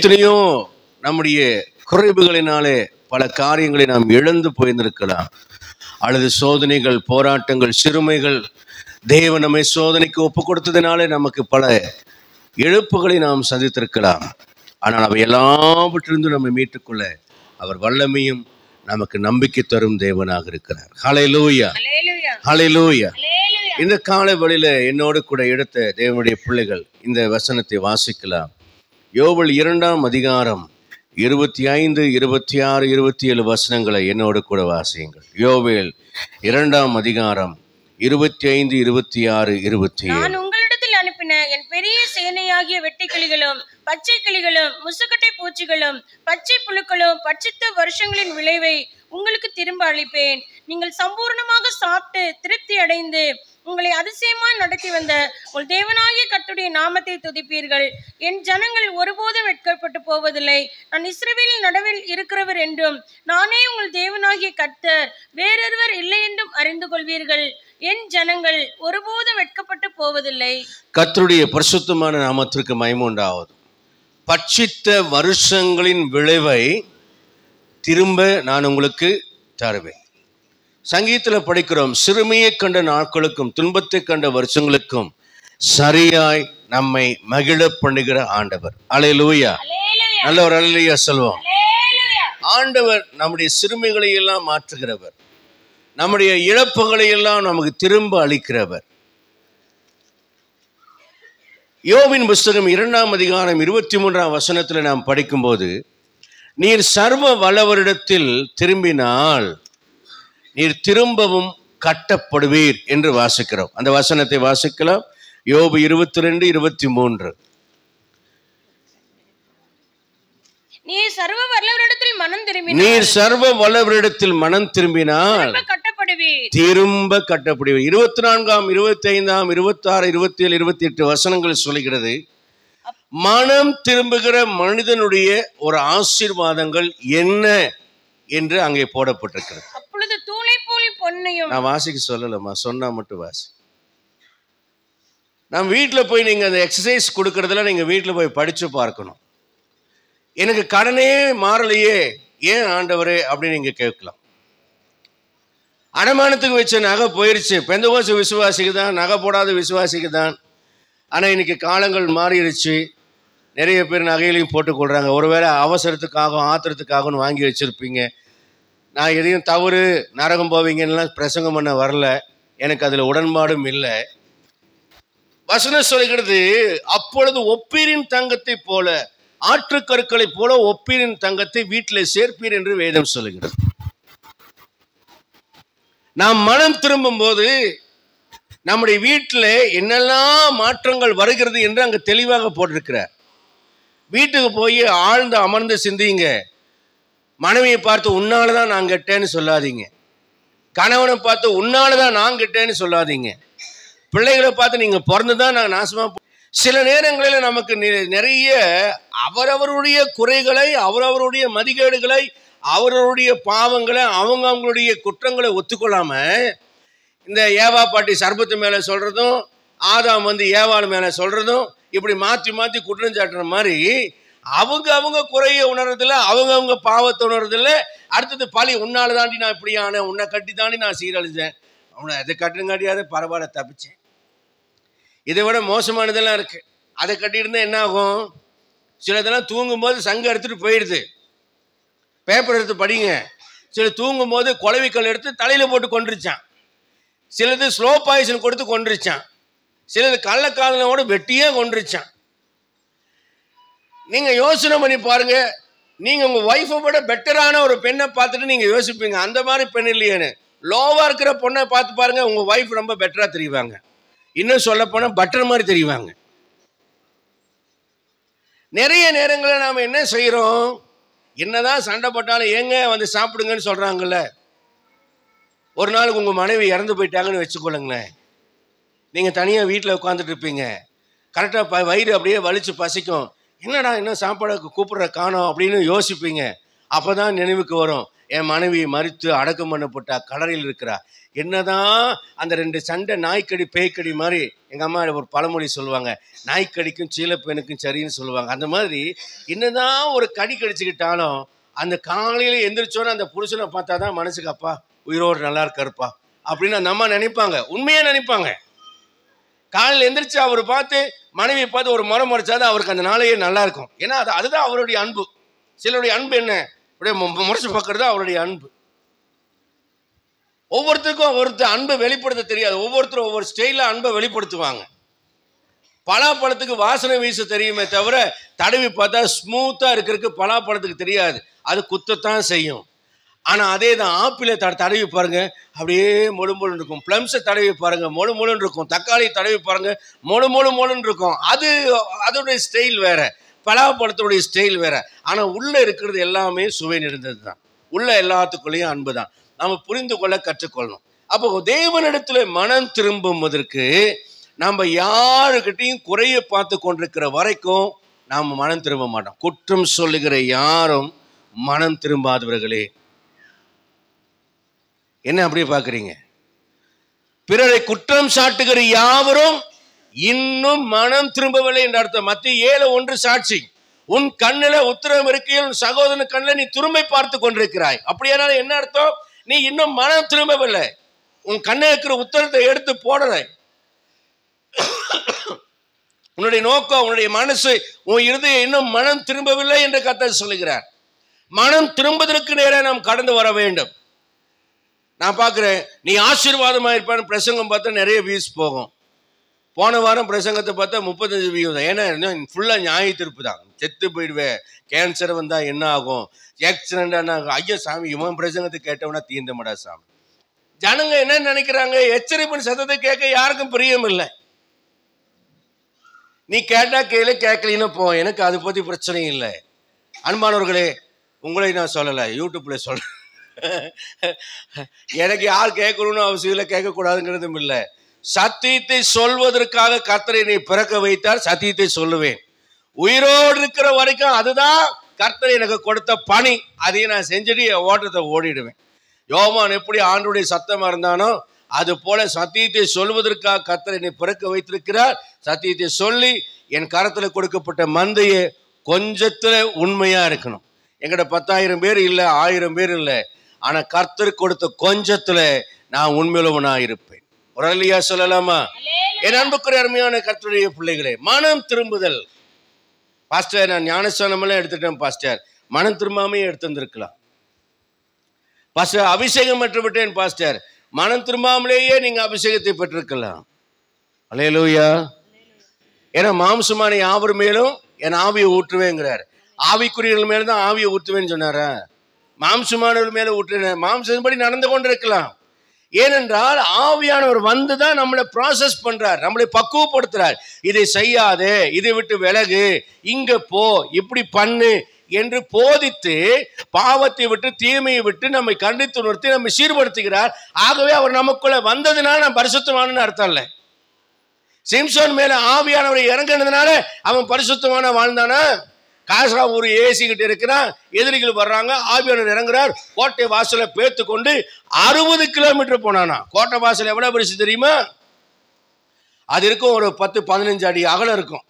எத்தனையோ நம்முடைய குறைவுகளினாலே பல காரியங்களை நாம் இழந்து போயிருந்திருக்கலாம். அல்லது சோதனைகள், போராட்டங்கள், சிறுமைகள், தேவன் நம்மை சோதனைக்கு ஒப்பு கொடுத்ததினாலே நமக்கு பல இழப்புகளை நாம் சந்தித்திருக்கலாம். ஆனால் அவை எல்லாவற்றிலிருந்து நம்மை மீட்டுக்கொள்ள அவர் வல்லமையும் நமக்கு நம்பிக்கை தரும் தேவனாக இருக்கிறார். ஹல்லேலூயா, ஹல்லேலூயா. இந்த காலை வேளையில என்னோடு கூட எடுத்த தேவனுடைய பிள்ளைகள் இந்த வசனத்தை வாசிக்கலாம். யோவேல் 2ஆம் அதிகாரம் 25, 26, 27 வசனங்களை என்னோடு கூட வாசியுங்கள். யோவேல் 2ஆம் அதிகாரம் 25, 26, 27. நான் உங்களிடத்தில் அனுப்பின என் பெரிய சேனையாகிய வெட்டுக்கிளிகளும் பச்சை கிளிகளும் முசுக்கட்டை பூச்சிகளும் பச்சை புழுக்களும் பட்சித்த வருஷங்களின் விளைவை உங்களுக்கு திரும்ப அளிப்பேன். நீங்கள் சம்பூர்ணமாக சாப்பிட்டு திருப்தி அடைந்து உங்களை அதிசயமாய் நடத்தி வந்த உங்கள் தேவனாகிய கர்த்தருடைய நாமத்தை துதிப்பீர்கள். என் ஜனங்கள் ஒருபோதும் வெட்கப்பட்டு போவதில்லை. நான் இஸ்ரவேலின் நடுவில் இருக்கிறவர் என்றும் நானே உங்கள் தேவனாகிய கர்த்தர், வேறொருவர் இல்லை என்றும் அறிந்து கொள்வீர்கள். என் ஜனங்கள் ஒருபோதும் வெட்கப்பட்டு போவதில்லை. கர்த்தருடைய பரிசுத்தமான நாமத்திற்கு மகிமை உண்டாவது. பட்சித்த வருஷங்களின் விளைவை திரும்ப நான் உங்களுக்கு தருவேன். சங்கீதத்தில் படிக்கிறோம், சிறுமையை கண்ட நாட்களுக்கும் துன்பத்தை கண்ட வருஷங்களுக்கும் சரியாய் நம்மை மகிழ பண்ணுகிற ஆண்டவர். அல்லேலூயா, நல்ல ஒரு அல்லேலூயா சொல்வோம். ஆண்டவர் நம்முடைய சிறுமைகளை எல்லாம் மாற்றுகிறவர், நம்முடைய இழப்புகளை எல்லாம் நமக்கு திரும்ப அளிக்கிறவர். யோபின் புஸ்தகம் 2ஆம் அதிகாரம் 23ஆம் வசனத்தில் நாம் படிக்கும்போது, நீர் சர்வ வல்லவரிடத்தில் திரும்பினால் நீர் திரும்பவும் கட்டப்படுவீர் என்று வாசிக்கிறோம். அந்த வசனத்தை வாசிக்கலாம். யோபு 22, 23. நீர் சர்வ வல்லவரிடத்தில் மனம் திரும்பினால் திரும்ப கட்டப்படுவீர். 24ஆம், 25ஆம், 26, 27, 28 வசனங்கள் சொல்லுகிறது. மனம் திரும்புகிற மனிதனுடைய ஒரு ஆசீர்வாதங்கள் என்ன என்று அங்கே போடப்பட்டிருக்கிறது. அப்பொழுது தூளை போல் பொன்னையும், நான் வாசிக்க சொல்லலம்மா, சொன்னா மட்டும் வாசி. நம்ம வீட்டில் போய் நீங்கள் அந்த எக்ஸசைஸ் கொடுக்கறதுல நீங்கள் வீட்டில் போய் படித்து பார்க்கணும். எனக்கு கடனே மாறலையே, ஏன் ஆண்டவரே அப்படின்னு நீங்கள் கேட்கலாம். அடமானத்துக்கு வச்ச நகை போயிடுச்சு. பெந்தகோஸ்து விசுவாசிக்கு தான், நகை போடாத விசுவாசிக்கு தான். ஆனால் இன்னைக்கு காலங்கள் மாறிடுச்சு. நிறைய பேர் நகையிலையும் போட்டுக்கொள்கிறாங்க. ஒருவேளை அவசரத்துக்காகவும் ஆத்திரத்துக்காகவும் வாங்கி வச்சுருப்பீங்க. நான் எதையும் தவறு நரகம் போவீங்கன்னெலாம் பிரசங்கம் பண்ண வரல, எனக்கு அதில் உடன்பாடும் இல்லை. வசனம் சொல்கிறது, அப்பொழுது ஒப்பீரின் தங்கத்தை போல, ஆற்றுக்கற்களை போல ஒப்பீரின் தங்கத்தை வீட்டில் சேர்ப்பீர் என்று வேதம் சொல்லுகிறது. நாம் மனம் திரும்பும் போது நம்முடைய வீட்டில் என்னெல்லாம் மாற்றங்கள் வருகிறது என்று அங்கே தெளிவாக போட்டிருக்கிறார். வீட்டுக்கு போய் ஆழ்ந்து அமர்ந்து சிந்திங்க. மனைவியை பார்த்து உன்னால தான் நான் கெட்டேன்னு சொல்லாதீங்க. கணவனை பார்த்து உன்னால தான் நான் கெட்டேன்னு சொல்லாதீங்க. பிள்ளைகளை பார்த்து நீங்க பிறந்துதான் நான் நாசமா. சில நேரங்களில் நமக்கு நிறைய அவரவருடைய குறைகளை, அவரவருடைய மதிகேடுகளை, அவரவருடைய பாவங்களை, அவங்களுடைய குற்றங்களை ஒத்துக்கொள்ளாம இந்த ஏவா பாட்டி சர்பத்து மேல சொல்றதும், ஆதாம் ஏவாள் மேல சொல்றதும், இப்படி மாற்றி மாற்றி குற்றம் சாட்டுற மாதிரி அவங்க குறைய உணர்றதில்ல, அவங்க பாவத்தை உணர்றதில்ல. அடுத்தது பழி, உன்னால தாண்டி நான் இப்படி ஆனேன், உன்னை கட்டி தாண்டி நான் சீரழிஞ்சேன், அவனை அதை கட்டுங்காட்டியாவது பரவாயில்ல தப்பிச்சேன். இதை விட மோசமானதெல்லாம் இருக்கு. அதை கட்டியிருந்தா என்ன ஆகும்? சிலதெல்லாம் தூங்கும்போது சங்கம் எடுத்துட்டு போயிடுது. பேப்பர் எடுத்து படிங்க. சில தூங்கும்போது குளவிக்கல் எடுத்து தலையில போட்டு கொண்டுருச்சான். சிலது ஸ்லோ பாய்சன் கொடுத்து கொண்டுருச்சான். சிலது கள்ளக்காதலோட வெட்டியே கொண்டுருச்சான். நீங்க யோசனை பண்ணி பாருங்க. நீங்க உங்க ஒய்ஃபை விட பெட்டரான ஒரு பெண்ணை பார்த்துட்டு நீங்க யோசிப்பீங்க, அந்த மாதிரி பெண் இல்லையேன்னு. லோவா இருக்கிற பொண்ணை பார்த்து பாருங்க, உங்க ஒய்ஃப் ரொம்ப பெட்டரா தெரிவாங்க. இன்னும் சொல்ல போனா பட்டர் மாதிரி தெரிவாங்க. நிறைய நேரங்களில் நாம என்ன செய்யறோம்? என்னதான் சண்டை போட்டாலும் ஏங்க சாப்பிடுங்கன்னு சொல்றாங்கல்ல. ஒரு நாளுக்கு உங்க மனைவி இறந்து போயிட்டாங்கன்னு வச்சுக்கொள்ளுங்களேன். நீங்க தனியா வீட்டில் உட்காந்துட்டு இருப்பீங்க. கரெக்டா வயிறு அப்படியே வலிச்சு பசிக்கும். என்னடா இன்னும் சாப்பாடு கூப்பிடுற காணோம் அப்படின்னு யோசிப்பீங்க. அப்பதான் நினைவுக்கு வரும், என் மனைவி மரித்து அடக்கம் பண்ணப்பட்டா, கடலில் இருக்கிறா. என்னதான் அந்த 2 சண்டை நாய்க்கடி பேய்க்கடி மாதிரி, எங்க அம்மா ஒரு பழமொழி சொல்லுவாங்க, நாய்க்கடிக்கும் சீலப்பெனுக்கும் சரின்னு சொல்லுவாங்க. அந்த மாதிரி என்னதான் ஒரு கடி கடிச்சுக்கிட்டாலும் அந்த காலையில எந்திரிச்சோன்னு அந்த புருஷனை பார்த்தாதான் மனசுக்கு அப்பா உயிரோடு நல்லா இருக்காருப்பா அப்படின்னு அந்த அம்மா நினைப்பாங்க. உண்மையா நினைப்பாங்க. காலையில் எந்திரிச்சு அவர் பார்த்து மனைவியை பார்த்து ஒரு முறை முறைச்சாதான் அவருக்கு அந்த நாளையே நல்லா இருக்கும். ஏன்னா அதுதான் அவருடைய அன்பு. சிலருடைய அன்பு என்ன, அப்படியே முறைச்சு பார்க்கறது அவருடைய அன்பு. ஒவ்வொருத்தருக்கும் ஒருத்தர் அன்பை வெளிப்படுத்த தெரியாது. ஒவ்வொருத்தரும் ஒவ்வொரு ஸ்டைல அன்பை வெளிப்படுத்துவாங்க. பலாப்பழத்துக்கு வாசனை வீச தெரியுமே தவிர தடவி பார்த்தா ஸ்மூத்தா இருக்கிறதுக்கு பலாப்பழத்துக்கு தெரியாது, அது குத்தத்தான் செய்யும். ஆனா அதே தான் ஆப்பிளை தடவி பாருங்க, அப்படியே மொழு மொழுன்னு இருக்கும். பிளம்ஸை தடவி பாருங்க, மொழு மொழுன்னு இருக்கும். தக்காளி தடவி பாருங்க, மொழு மொழு மொழுன்னு இருக்கும். அதோடைய ஸ்டைல் வேற, பலாப்பழத்தோடைய ஸ்டைல் வேற. ஆனா உள்ள இருக்கிறது எல்லாமே சுவை நிறைந்தது தான். உள்ள எல்லாத்துக்குள்ளேயும் அன்பு தான். நம்ம புரிந்து கொள்ள கற்றுக்கொள்ளணும். அப்போ தேவனிடத்துல மனம் திரும்புவதற்கு நம்ம யாருக்கிட்டையும் குறைய பார்த்து கொண்டிருக்கிற வரைக்கும் நாம் மனம் திரும்ப மாட்டோம். குற்றம் சொல்லுகிற யாரும் மனம் திரும்பாதவர்களே. என்ன அப்படியே பார்க்குறீங்க? பிறரை குற்றம் சாட்டுகிற யாவரும் இன்னும் மனம் திரும்பவில்லை என்ற அர்த்தம். மத்திய 7:1 சாட்சி, உன் கண்ணில உத்திரம் இருக்கையில் உன் சகோதரன் கண்ணில் நீ துரும்பை பார்த்து கொண்டிருக்கிறாய். அப்படியானாலும் என்ன அர்த்தம்? நீ இன்னும் மனம் திரும்பவில்லை. உன் கண்ணில் இருக்கிற உத்தரத்தை எடுத்து போடல. உன்னுடைய நோக்கம், உன்னுடைய மனசு, உன் இருதயம் இன்னும் மனம் திரும்பவில்லை என்று கர்த்தர் சொல்லுகிறார். மனம் திரும்புவதற்கு நேரே நாம் கடந்து வர வேண்டும். நான் பார்க்கிறேன், நீ ஆசீர்வாதமா இருப்பான்னு பிரசங்கம் பார்த்தா நிறைய வியூஸ் போகும். போன வாரம் பிரசங்கத்தை பார்த்தா 35 வியூ தான். ஏன்னா ஃபுல்லா நியாய தீர்ப்பு தான். செத்து போயிடுவேன், கேன்சர் வந்தா என்ன ஆகும், ஆக்சிடென்ட் ஆகும். ஐயா சாமி, இவன் பிரசங்கத்தை கேட்டவனா தீர்ந்தமடா சாமி. ஜனங்க என்ன நினைக்கிறாங்க, எச்சரிப்பின் சத்தத்தை கேட்க யாருக்கும் பிரியம் இல்லை. நீ கேட்டா கேளு, கேட்கலின்னு போ, எனக்கு அதை பத்தி பிரச்சனை இல்லை. அன்பானவர்களே, உங்களை நான் சொல்லலை, யூடியூப்ல சொல்றேன். எனக்கு யார் கேட்கணும்னு அவசியம் இல்லை, கேட்கக்கூடாதுங்கிறதும் இல்லை. சத்தியத்தை சொல்வதற்காக கர்த்தர் என்னை பிறக்க வைத்தார், சத்தியத்தை சொல்லுவேன். உயிரோடு இருக்கிற வரைக்கும் அதுதான் கர்த்தர் எனக்கு கொடுத்த பணி. அதையும் நான் செஞ்சுட்டு என் ஓட்டத்தை ஓடிடுவேன். யோவான் எப்படி ஆண்டவருடைய சத்தமா இருந்தானோ அது போல சத்தியத்தை சொல்வதற்காக கர்த்தர் என்னை பிறக்க வைத்திருக்கிறார். சத்தியத்தை சொல்லி என் கரத்துல கொடுக்கப்பட்ட மந்தையை கொஞ்சத்துல உண்மையா இருக்கணும். எங்கிட்ட 10,000 பேர் இல்லை, 1000 பேர் இல்லை, ஆனா கர்த்தர் கொடுத்த கொஞ்சத்துல நான் உண்மையுள்ளவனா இருப்பேன். ஒரு அல்லையா சொல்லலாமா? என் அன்புக்குரிய அருமையான கர்த்தருடைய பிள்ளைகளே, மனம் திரும்புதல். பாஸ்டர், நான் ஞானஸ்தானம் எல்லாம் எடுத்துட்டேன் பாஸ்டர், மனம் திரும்பாமே எடுத்திருக்கலாம். பாஸ்டர், அபிஷேகம் பெற்றுவிட்டேன் பாஸ்டர், மனம் திரும்பாமலேயே நீங்க அபிஷேகத்தை பெற்றிருக்கலாம். அல்லேலூயா. ஏன்னா மாம்சமான யாவர் மேலும் என் ஆவியை ஊற்றுவேங்கிறார். ஆவிக்குரியவர்கள் மேல தான் ஆவியை ஊற்றுவேன்னு சொன்னாரா? மாம்சமானவர்கள் மேல ஊற்றுவேன். மாம்சப்படி நடந்து கொண்டிருக்கலாம். ஏனென்றால் ஆவியானவர் வந்துதான் நம்மளை ப்ராசஸ் பண்றார், நம்மளை பக்குவப்படுத்துறார். இதை செய்யாதே, இதை விட்டு விலகு, இங்க போ, இப்படி பண்ணு என்று போதித்து பாவத்தை விட்டு தீமையை விட்டு நம்மை கண்டித்து உணர்த்தி நம்மை சீர்படுத்துகிறார். ஆகவே அவர் நமக்குள்ள வந்ததுனால நான் பரிசுத்தமான அர்த்தம் இல்லை. சிம்சோன் மேல ஆவியானவரை இறங்கினதுனால அவன் பரிசுத்தமான வாழ்ந்தானா? காசா ஒரு ஏசிக்கிட்டு இருக்கிறான், எதிரிகள் வர்றாங்க, ஆவியானவர் இறங்குறார், கோட்டை வாசலை பேத்து கொண்டு 60 கிலோமீட்டர் போனானா. கோட்டை வாசல் எவ்வளவு பெருசு தெரியுமா? அது இருக்கும் ஒரு 10-15 அடி அகலம் இருக்கும்.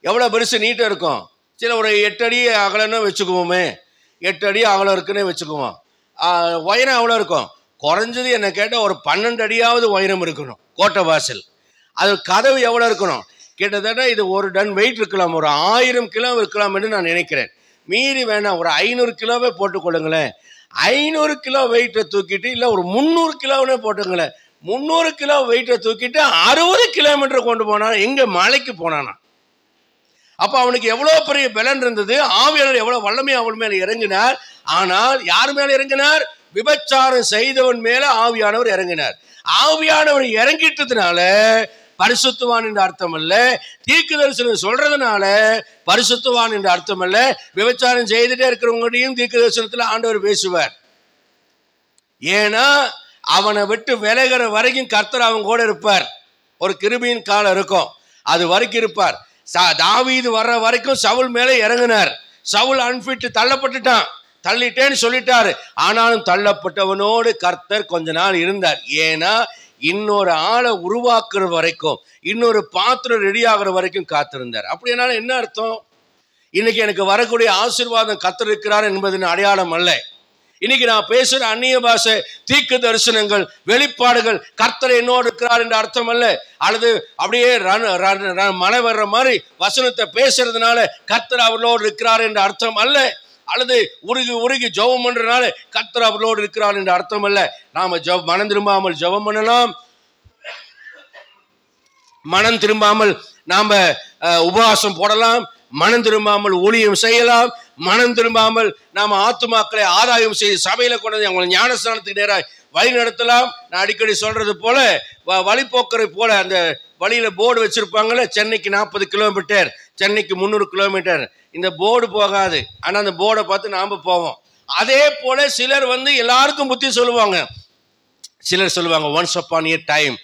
எவ்வளவு பெருசு நீட்டா இருக்கும். சில ஒரு 8 அடி அகலன்னு வச்சுக்குவோமே, 8 அடி அகலம் இருக்குன்னு வச்சுக்குவோம். உயரம் எவ்வளோ இருக்கும்? குறைஞ்சது என்ன கேட்டால் ஒரு 12 அடியாவது உயரம் இருக்கணும் கோட்டை வாசல். அது கதவு எவ்வளோ இருக்கணும்? கிட்டத்தட்ட இது 1 டன் வெயிட் இருக்கலாம், ஒரு 1000 கிலோ இருக்கலாம் என்று நான் நினைக்கிறேன். மீறி வேணாம், ஒரு 500 கிலோவே போட்டுக்கொள்ளுங்களேன். 500 கிலோ வெயிட்டை தூக்கிட்டு, இல்லை ஒரு 300 கிலோவே போட்டுங்களேன். 300 கிலோ வெயிட்டை தூக்கிட்டு 60 கிலோமீட்டர் கொண்டு போனானா, எங்க மலைக்கு போனானா? அப்ப அவனுக்கு எவ்வளவு பெரிய பலன் இருந்தது. ஆவியானவர் எவ்வளவு வல்லமையா அவன் மேல இறங்கினார். ஆனால் யார் மேல இறங்கினார்? விபச்சாரம் செய்தவன் மேல ஆவியானவர் இறங்கினார். ஆவியானவர் இறங்கிட்டதுனால பரிசுத்தவான் என்ற அர்த்தம் அல்ல. தீர்க்கதரிசனம் சொல்றதுனால பரிசுத்தவான் என்ற அர்த்தம் அல்ல. விபச்சாரம் செய்துட்டே இருக்கிறவங்களையும் தீர்க்கதரிசனத்துல ஆண்டவர் பேசுவார். ஏன்னா அவனை விட்டு விலகிற வரைக்கும் கர்த்தர் அவன் கூட இருப்பார். ஒரு கிருபையின் காலம் இருக்கும், அது வரைக்கும் இருப்பார். தாவீது வர்ற வரைக்கும் சவுல் மேலே இறங்கினார். சவுல் அன்பிட்டு தள்ளப்பட்டுட்டான். தள்ளிட்டேன்னு சொல்லிட்டாரு. ஆனாலும் தள்ளப்பட்டவனோடு கர்த்தர் கொஞ்ச நாள் இருந்தார். ஏன்னா இன்னொரு ஆளை உருவாக்குற வரைக்கும், இன்னொரு பாத்திரம் ரெடி ஆகுற வரைக்கும் காத்திருந்தார். அப்படினால என்ன அர்த்தம்? இன்னைக்கு எனக்கு வரக்கூடிய ஆசீர்வாதம் கர்த்தர் இருக்கிறார் என்பதன் அடையாளம் அல்ல. இன்னைக்கு நான் பேசுற அந்நிய பாஷை, தீர்க்க தரிசனங்கள், வெளிப்பாடுகள் கர்த்தர் என்னோடு இருக்கிறார் என்ற அர்த்தம் அல்ல. அல்லது அப்படியே மழை வர்ற மாதிரி வசனத்தை பேசுறதுனால கர்த்தர் அவர்களோடு இருக்கிறார் என்ற அர்த்தம் அல்ல. அல்லது உருகி உருகி ஜெபம் பண்றதுனால கர்த்தர் அவர்களோடு இருக்கிறார் என்ற அர்த்தம் அல்ல. நாம மனம் திரும்பாமல் ஜெபம் பண்ணலாம், மனம் திரும்பாமல் நாம உபவாசம் போடலாம், மனம் திரும்பாமல் ஊழியம் செய்யலாம், மனம் திரும்பாமல் நாம ஆத்துமாக்களை ஆதாயம் செய்து சபையில கொண்டு அவங்களை ஞானஸ்தானத்துக்கு நேராக வழி நடத்தலாம். நான் அடிக்கடி சொல்றது போல வழிபோக்கரை போல அந்த வழியில போர்டு வச்சிருப்பாங்கல்ல, சென்னைக்கு 40 கிலோமீட்டர், சென்னைக்கு 300 கிலோமீட்டர், இந்த போர்டு போகாது. ஆனா அந்த போர்டை பார்த்து நாம போவோம். அதே போல சிலர் எல்லாருக்கும் புத்தி சொல்லுவாங்க. சிலர் சொல்லுவாங்க once upon a time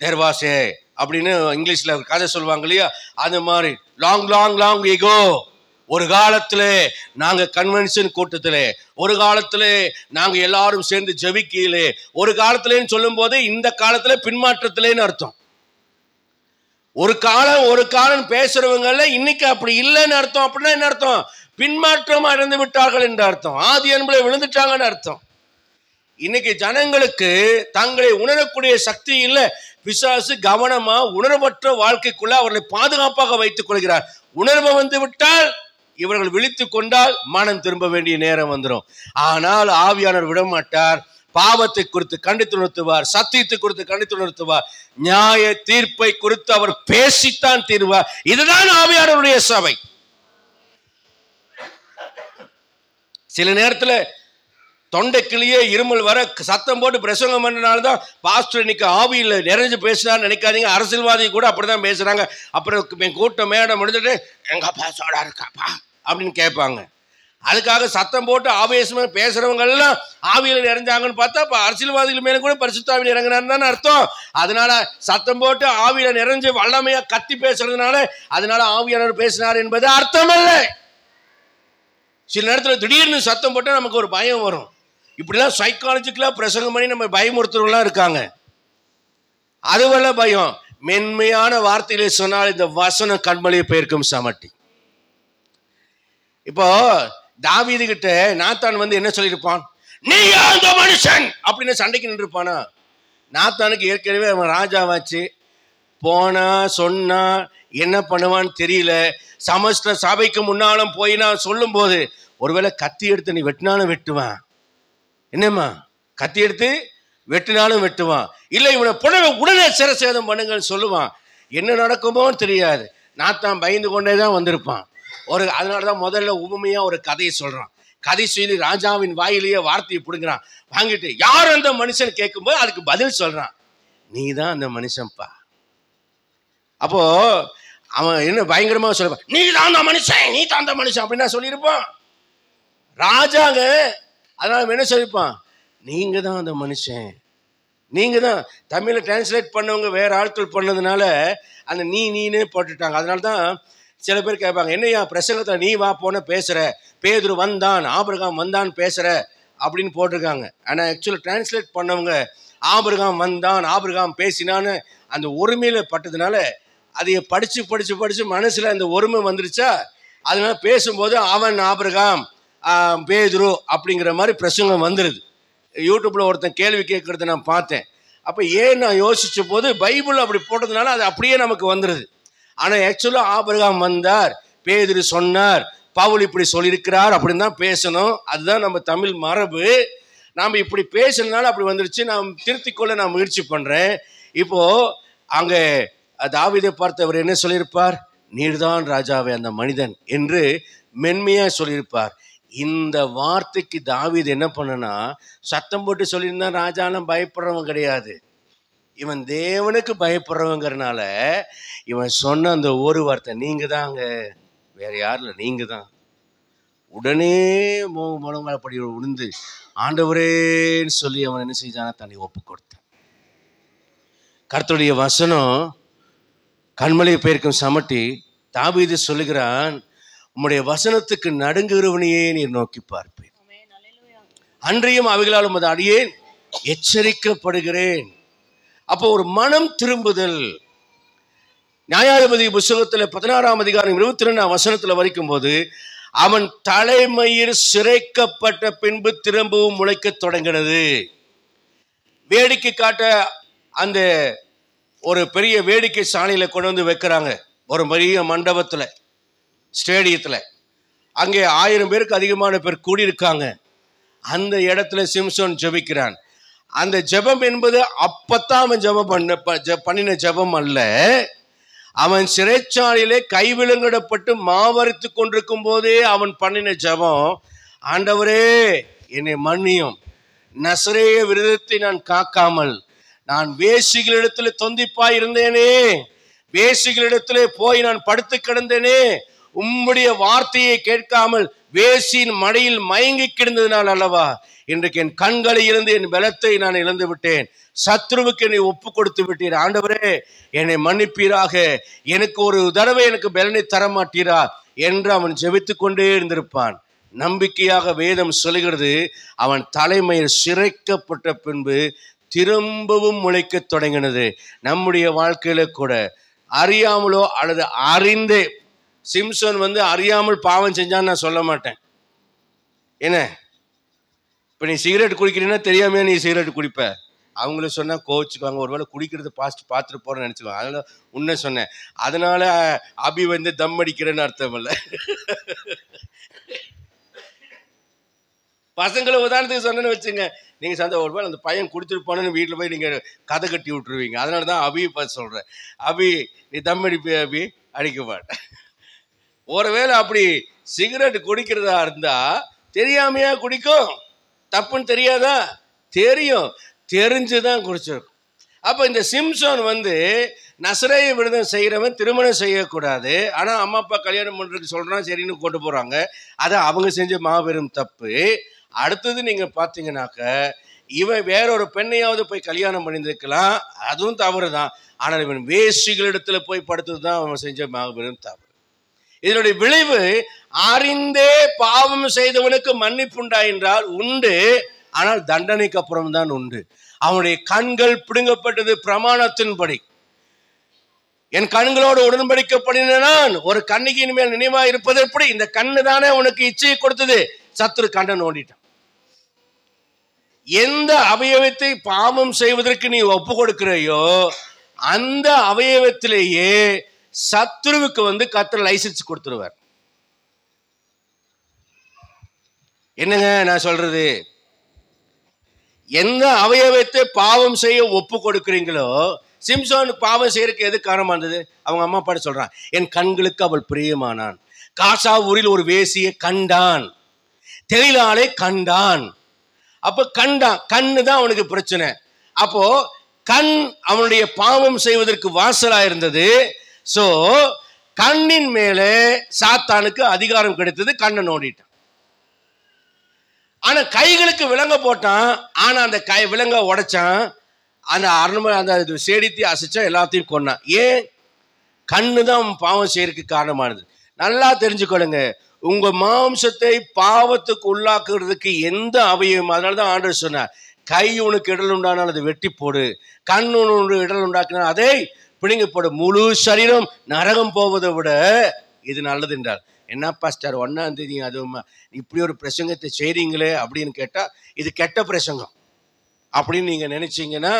there was a அப்படின்னு இங்கிலீஷ்ல கதை சொல்லுவாங்க இல்லையா, அந்த மாதிரி லாங் லாங் லாங் எகோ, ஒரு காலத்துல நாங்க கன்வென்ஷன் கூட்டத்துல, ஒரு காலத்துல நாங்க எல்லாரும் சேர்ந்து ஜெபிக்கையிலே, ஒரு காலத்துலன்னு சொல்லும் போது இந்த காலத்துல பின்மாற்றத்திலேன்னு அர்த்தம். ஒரு காலம் பேசுறவங்கல்ல இன்னைக்கு அப்படி இல்லைன்னு அர்த்தம். அப்படின்னா என்ன அர்த்தம்? பின்மாற்றம் அடைந்து விட்டார்கள் என்று அர்த்தம். ஆதி அன்புல விழுந்துட்டாங்கன்னு அர்த்தம். இன்னைக்கு ஜனங்களுக்கு தங்களை உணரக்கூடிய சக்தி இல்லை. பிசாசு கவனமா உணர்வற்ற வாழ்க்கைக்குள்ள அவர்களை பாதுகாப்பாக வைத்துக் கொள்கிறார். உணர்வு வந்து விட்டால், இவர்கள் விழித்து கொண்டால் மனம் திரும்ப வேண்டிய நேரம் வந்துடும். ஆனால் ஆவியானவர் விடமாட்டார். பாவத்தை குறித்து கண்டித்து உணர்த்துவார், சத்தியத்தை குறித்து கண்டித்து உணர்த்துவார், நியாய தீர்ப்பை குறித்து அவர் பேசித்தான் தீர்வார். இதுதான் ஆவியானவருடைய சபை. சில நேரத்துல தொண்டைக்கிளியே இருமல் வர சத்தம் போட்டு பிரசங்கம் பண்ணனால்தான் பாஸ்டர் இன்னைக்கு ஆவியில் நிறைஞ்சு பேசினார் நினைக்காதீங்க. அரசியல்வாதி கூட அப்படிதான் பேசுறாங்க. அப்புறம் கூட்டம் மேடம் முடிஞ்சுட்டு எங்கப்பா சோடா இருக்காப்பா அப்படின்னு கேட்பாங்க. அதுக்காக சத்தம் போட்டு ஆவேசமா பேசுறவங்க எல்லாம் ஆவியில் நிறைஞ்சாங்கன்னு பார்த்தா இப்ப அரசியல்வாதிகள் மேல கூட பரிசுத்த ஆவியில் இறங்கினான்னு தானே அர்த்தம். அதனால சத்தம் போட்டு ஆவியில நிறைஞ்சு வல்லமையா கத்தி பேசுறதுனால அதனால ஆவியானவர் பேசினார் என்பது அர்த்தம் அல்ல. சில நேரத்தில் திடீர்னு சத்தம் போட்டா நமக்கு ஒரு பயம் வரும். இப்படிலாம் சைக்காலஜிக்கலா பிரசங்கம் பண்ணி நம்ம பயமுறுத்துறவங்களாம் இருக்காங்க. அதுவல்ல பயம். மென்மையான வார்த்தையிலே சொன்னால் இந்த வசனம் கண்மலையை பெயர்க்கும் சமட்டி. இப்போ தாவீது கிட்ட நாத்தான் என்ன சொல்லியிருப்பான்? நீ அந்த மனுஷன் அப்படின்னு சண்டைக்கு நின்றுப்பானா? நாத்தானுக்கு ஏற்கனவே அவன் ராஜாவாச்சு. போனா சொன்னா என்ன பண்ணுவான்னு தெரியல. சமஸ்ட சபைக்கு முன்னாலும் போய் நான் சொல்லும் போது ஒருவேளை கத்தி எடுத்து நீ வெட்டினாலும் வெட்டுவான். என்னம்மா கத்தி எடுத்து வெட்டினாலும் வெட்டுவான். இல்லை இவனை உடனே சிரசேதம் பண்ணுங்கன்னு சொல்லுவான். என்ன நடக்குமோ தெரியாது. நாத்தான் பயந்து கொண்டே தான் வந்திருப்பான். அதனாலதான் முதல்ல உண்மையா ஒரு கதையை சொல்றான். கதை சொல்லி ராஜாவின் வாயிலேயே வார்த்தையை பிடுங்கிறான். வாங்கிட்டு யார் அந்த மனுஷன் கேட்கும்போது அதுக்கு பதில் சொல்றான், நீ தான் அந்த மனுஷன்ப்பா. அப்போ அவன் என்ன பயங்கரமா சொல்லுவான், நீ தான் அந்த மனுஷன், நீ தான் அந்த மனுஷன் அப்படின்னா சொல்லியிருப்பான் ராஜாங்க. அதனால என்ன சொல்லியிருப்பான், நீங்க தான் அந்த மனுஷன். நீங்க தான் தமிழை டிரான்ஸ்லேட் பண்ணவங்க வேற ஆட்கள் பண்ணதுனால அந்த நீனே போட்டுட்டாங்க. அதனால்தான் சில பேர் கேட்பாங்க, என்னையா பிரசங்கத்தை நீ வா போன பேசுற, பேதுரு வந்தான் ஆபிரகாம் வந்தான் பேசுற அப்படின்னு போட்டிருக்காங்க. ஆனா ஆக்சுவலி டிரான்ஸ்லேட் பண்ணவங்க ஆபிரகாம் வந்தான் ஆபிரகாம் பேசினான்னு அந்த ஒருமையில பட்டதுனால அதைய படிச்சு படிச்சு படிச்சு மனசுல அந்த ஒருமை வந்துருச்சா, அதனால பேசும்போது அவன் ஆபிரகாம் பேதுரு அப்படிங்கிற மாதிரி பிரசங்கம் வந்துருது. யூடியூப்ல ஒருத்தன் கேள்வி கேட்கறத நான் பார்த்தேன். அப்ப ஏன் நான் யோசிச்ச போது பைபிள் அப்படி போட்டதுனால அது அப்படியே நமக்கு வந்துருது. ஆனா ஆக்சுவலா ஆபிரகாம் வந்தார், பேதுரு சொன்னார், பவுல் இப்படி சொல்லியிருக்கிறார் அப்படின்னு தான் பேசணும். அதுதான் நம்ம தமிழ் மரபு. நாம் இப்படி பேசுறதுனால அப்படி வந்துருச்சு. நான் திருத்திக்கொள்ள நான் முயற்சி பண்றேன். இப்போ அங்க தாவீதை பார்த்தவர் என்ன சொல்லியிருப்பார், நீர்தான் ராஜாவே அந்த மனிதன் என்று மென்மையா சொல்லியிருப்பார். இந்த வார்த்தைக்கு தாவீது என்ன பண்ணனா சத்தம் போட்டு சொல்லியிருந்தான். ராஜாலாம் பயப்படுறவன் கிடையாது, இவன் தேவனுக்கு பயப்படுறவங்கிறனால இவன் சொன்ன அந்த ஒரு வார்த்தை, நீங்க தாங்க, வேற யாரும் இல்லை, நீங்க தான். உடனே முழங்காலப்படி விழுந்து ஆண்டவரேன்னு சொல்லி அவன் என்ன செஞ்சானா தன்னை ஒப்பு கொடுத்தான். கர்த்தருடைய வசனம் கண்மலையை பெயர்க்கும் சமட்டி. தாவீது சொல்லுகிறான், உம்முடைய வசனத்துக்கு நடுங்குகிறவனையே நீர் நோக்கி பார்ப்பேன். அன்றியும் அவைகளால் உமது அடியேன் எச்சரிக்கப்படுகிறேன். அப்போ ஒரு மனம் திரும்புதல். நியாயாதிபதி புத்தகத்துல 16ஆம் அதிகாரம் 22ஆம் வசனத்துல வரைக்கும் போது, அவன் தலைமயிர் சிரைக்கப்பட்ட பின்பு திரும்பவும் முளைக்க தொடங்கினது. வேடிக்கை காட்ட அந்த ஒரு பெரிய வேடிக்கை சாலையில கொண்டு வந்து வைக்கிறாங்க, ஒரு பெரிய மண்டபத்துல, ஸ்டேடியத்துல. அங்கே 1000 பேருக்கு அதிகமான பேர் கூடியிருக்காங்க. அந்த இடத்துல சிம்சோன் ஜெபிக்கிறான். அந்த ஜெபம் என்பது அப்பத்தான் அவன் பண்ணின ஜெபம் அல்ல. அவன் சிறைச்சாலையிலே கைவிலங்கிடப்பட்டு மாவரித்து கொண்டிருக்கும் போதே அவன் பண்ணின ஜெபம், ஆண்டவரே என்னை மன்னியும், நசரேய விரதத்தை நான் காக்காமல் நான் வேசிகளிடத்தில் தொந்திப்பாய் இருந்தேனே, வேசிகளிடத்திலே போய் நான் படுத்து கிடந்தேனே, உம்முடைய வார்த்தையை கேட்காமல் வேசியின் மடியில் மயங்கி கிடந்ததினால் அல்லவா இன்றைக்கு என் கண்களை இழந்து என் பலத்தை நான் இழந்து விட்டேன், சத்ருவுக்கு என்னை ஒப்பு கொடுத்து விட்டீர், ஆண்டவரே என்னை மன்னிப்பீராக, எனக்கு ஒரு தடவை எனக்கு பலனை தர மாட்டீரா என்று அவன் ஜெபித்துக் கொண்டே இருந்திருப்பான். நம்பிக்கையாக வேதம் சொல்கிறது, அவன் தலைமையில் சிரைக்கப்பட்ட பின்பு திரும்பவும் முளைக்க தொடங்கினது. நம்முடைய வாழ்க்கையில கூட அறியாமலோ அல்லது அறிந்தே, சிம்சோன் அறியாமல் பாவம் செஞ்சான்னு நான் சொல்ல மாட்டேன். என்ன, இப்ப நீ சிகரெட் குடிக்கிறீன்னா தெரியாமையா நீ சிகரெட் குடிப்ப, அவங்கள சொன்னா கோவிச்சுக்குவாங்க, ஒருவேளை குடிக்கிறது பார்த்துட்டு போறேன்னு நினைச்சுக்குவாங்க, அதனால உன்ன சொன்னேன். அதனால அபி தம் அடிக்கிறேன்னு அர்த்தம் இல்லை. பசங்களை உதாரணத்துக்கு சொன்னேன்னு வச்சுங்க, நீங்க ஒருவேளை அந்த பையன் குடிச்சிருப்பானு வீட்டுல போய் நீங்க கதை கட்டி விட்டுருவீங்க. அதனாலதான் அபி பார்த்து சொல்றேன், அபி நீ தம் அடிப்ப, அபி அடிக்க மாட்டேன். ஒருவேளை அப்படி சிகரெட் குடிக்கிறதா இருந்தா தெரியாமையா குடிக்கும், தப்புன்னு தெரியாதா? தெரியும், தெரிஞ்சுதான் குடிச்சிருக்கும். அப்ப இந்த சிம்சோன் நசரேய விரதம் செய்யறவன் திருமணம் செய்யக்கூடாது, ஆனா அம்மா அப்பா கல்யாணம் பண்றதுக்கு சொல்றான், சரின்னு கொண்டு போறாங்க. அதை அவங்க செஞ்ச மாபெரும் தப்பு. அடுத்தது நீங்க பாத்தீங்கன்னாக்க, இவன் வேறொரு பெண்ணையாவது போய் கல்யாணம் பண்ணியிருக்கலாம், அதுவும் தவறு தான். ஆனால் இவன் வேசிகளிடத்துல போய் படுத்ததுதான் அவன் செஞ்ச மாபெரும் தவறு. இதனுடைய விளைவு, அறிந்தே பாவம் செய்தவனுக்கு மன்னிப்பு உண்டா என்றால் உண்டு, ஆனால் தண்டனைக்கு அப்புறம் தான் உண்டு. அவனுடைய கண்கள் பிடுங்கப்பட்டது பிரமாணத்தின்படி. என் கண்களோடு உடன்படிக்கப்படின நான் ஒரு கன்னிகையின் மேல் நினைவா இருப்பது எப்படி? இந்த கண்ணு தானே உனக்கு இச்சையை கொடுத்தது, சத்துரு கண்ணை நோண்டிட்டான். எந்த அவயவத்தை பாவம் செய்வதற்கு நீ ஒப்பு கொடுக்கிறையோ அந்த அவயவத்திலேயே சத்துருவுக்கு கர்த்தர் லைசன்ஸ் கொடுத்துருவார். என்னங்க நான் சொல்றது, எந்த அவயவத்தை பாவம் செய்ய ஒப்பு கொடுக்கிறீங்களோ, சிம்சோன் பாவம் செய்யறதுக்கு எது காரணமா இருந்தது? அவங்க அம்மா அப்பா சொல்றான், என் கண்களுக்கு அவள் பிரியமானான், காசா ஊரில் ஒரு வேசியை கண்டான், தெளிலாலே கண்டான். அப்ப கண்டான், கண்ணு தான் அவனுக்கு பிரச்சனை. அப்போ கண் அவனுடைய பாவம் செய்வதற்கு வாசலா இருந்தது. சோ கண்ணின் மேலே சாத்தானுக்கு அதிகாரம் கிடைத்தது, கண்ணை நோண்டிட்டான். ஆனா கைகளுக்கு விலங்க போட்டான், ஆனா அந்த விலங்க உடைச்சான், அந்த அந்த செடித்தி அசைச்சா எல்லாத்தையும் கொன்னான். ஏன்? கண்ணு தான் பாவம் செய்யறதுக்கு காரணமானது. நல்லா தெரிஞ்சுக்கொள்ளுங்க, உங்க மாம்சத்தை பாவத்துக்கு உள்ளாக்குறதுக்கு எந்த அவயவம், அதனாலதான் ஆண்டவர் சொன்னார், கை உனக்கு இடல் உண்டானால் அதை வெட்டி போடு, கண் உனக்கு இடல் உண்டாக்கினால் அதை பிடுங்கி போடு, முழு சரீரம் நரகம் போவதை விட இது நல்லது என்றார். என்னப்பா ஸ்டார் 1ஆம் தேதி அதுவுமா இப்படி ஒரு பிரசங்கத்தை செய்றீங்களே அப்படின்னு கேட்டா, இது கெட்ட பிரசங்கம் அப்படின்னு நீங்க நினைச்சீங்கன்னா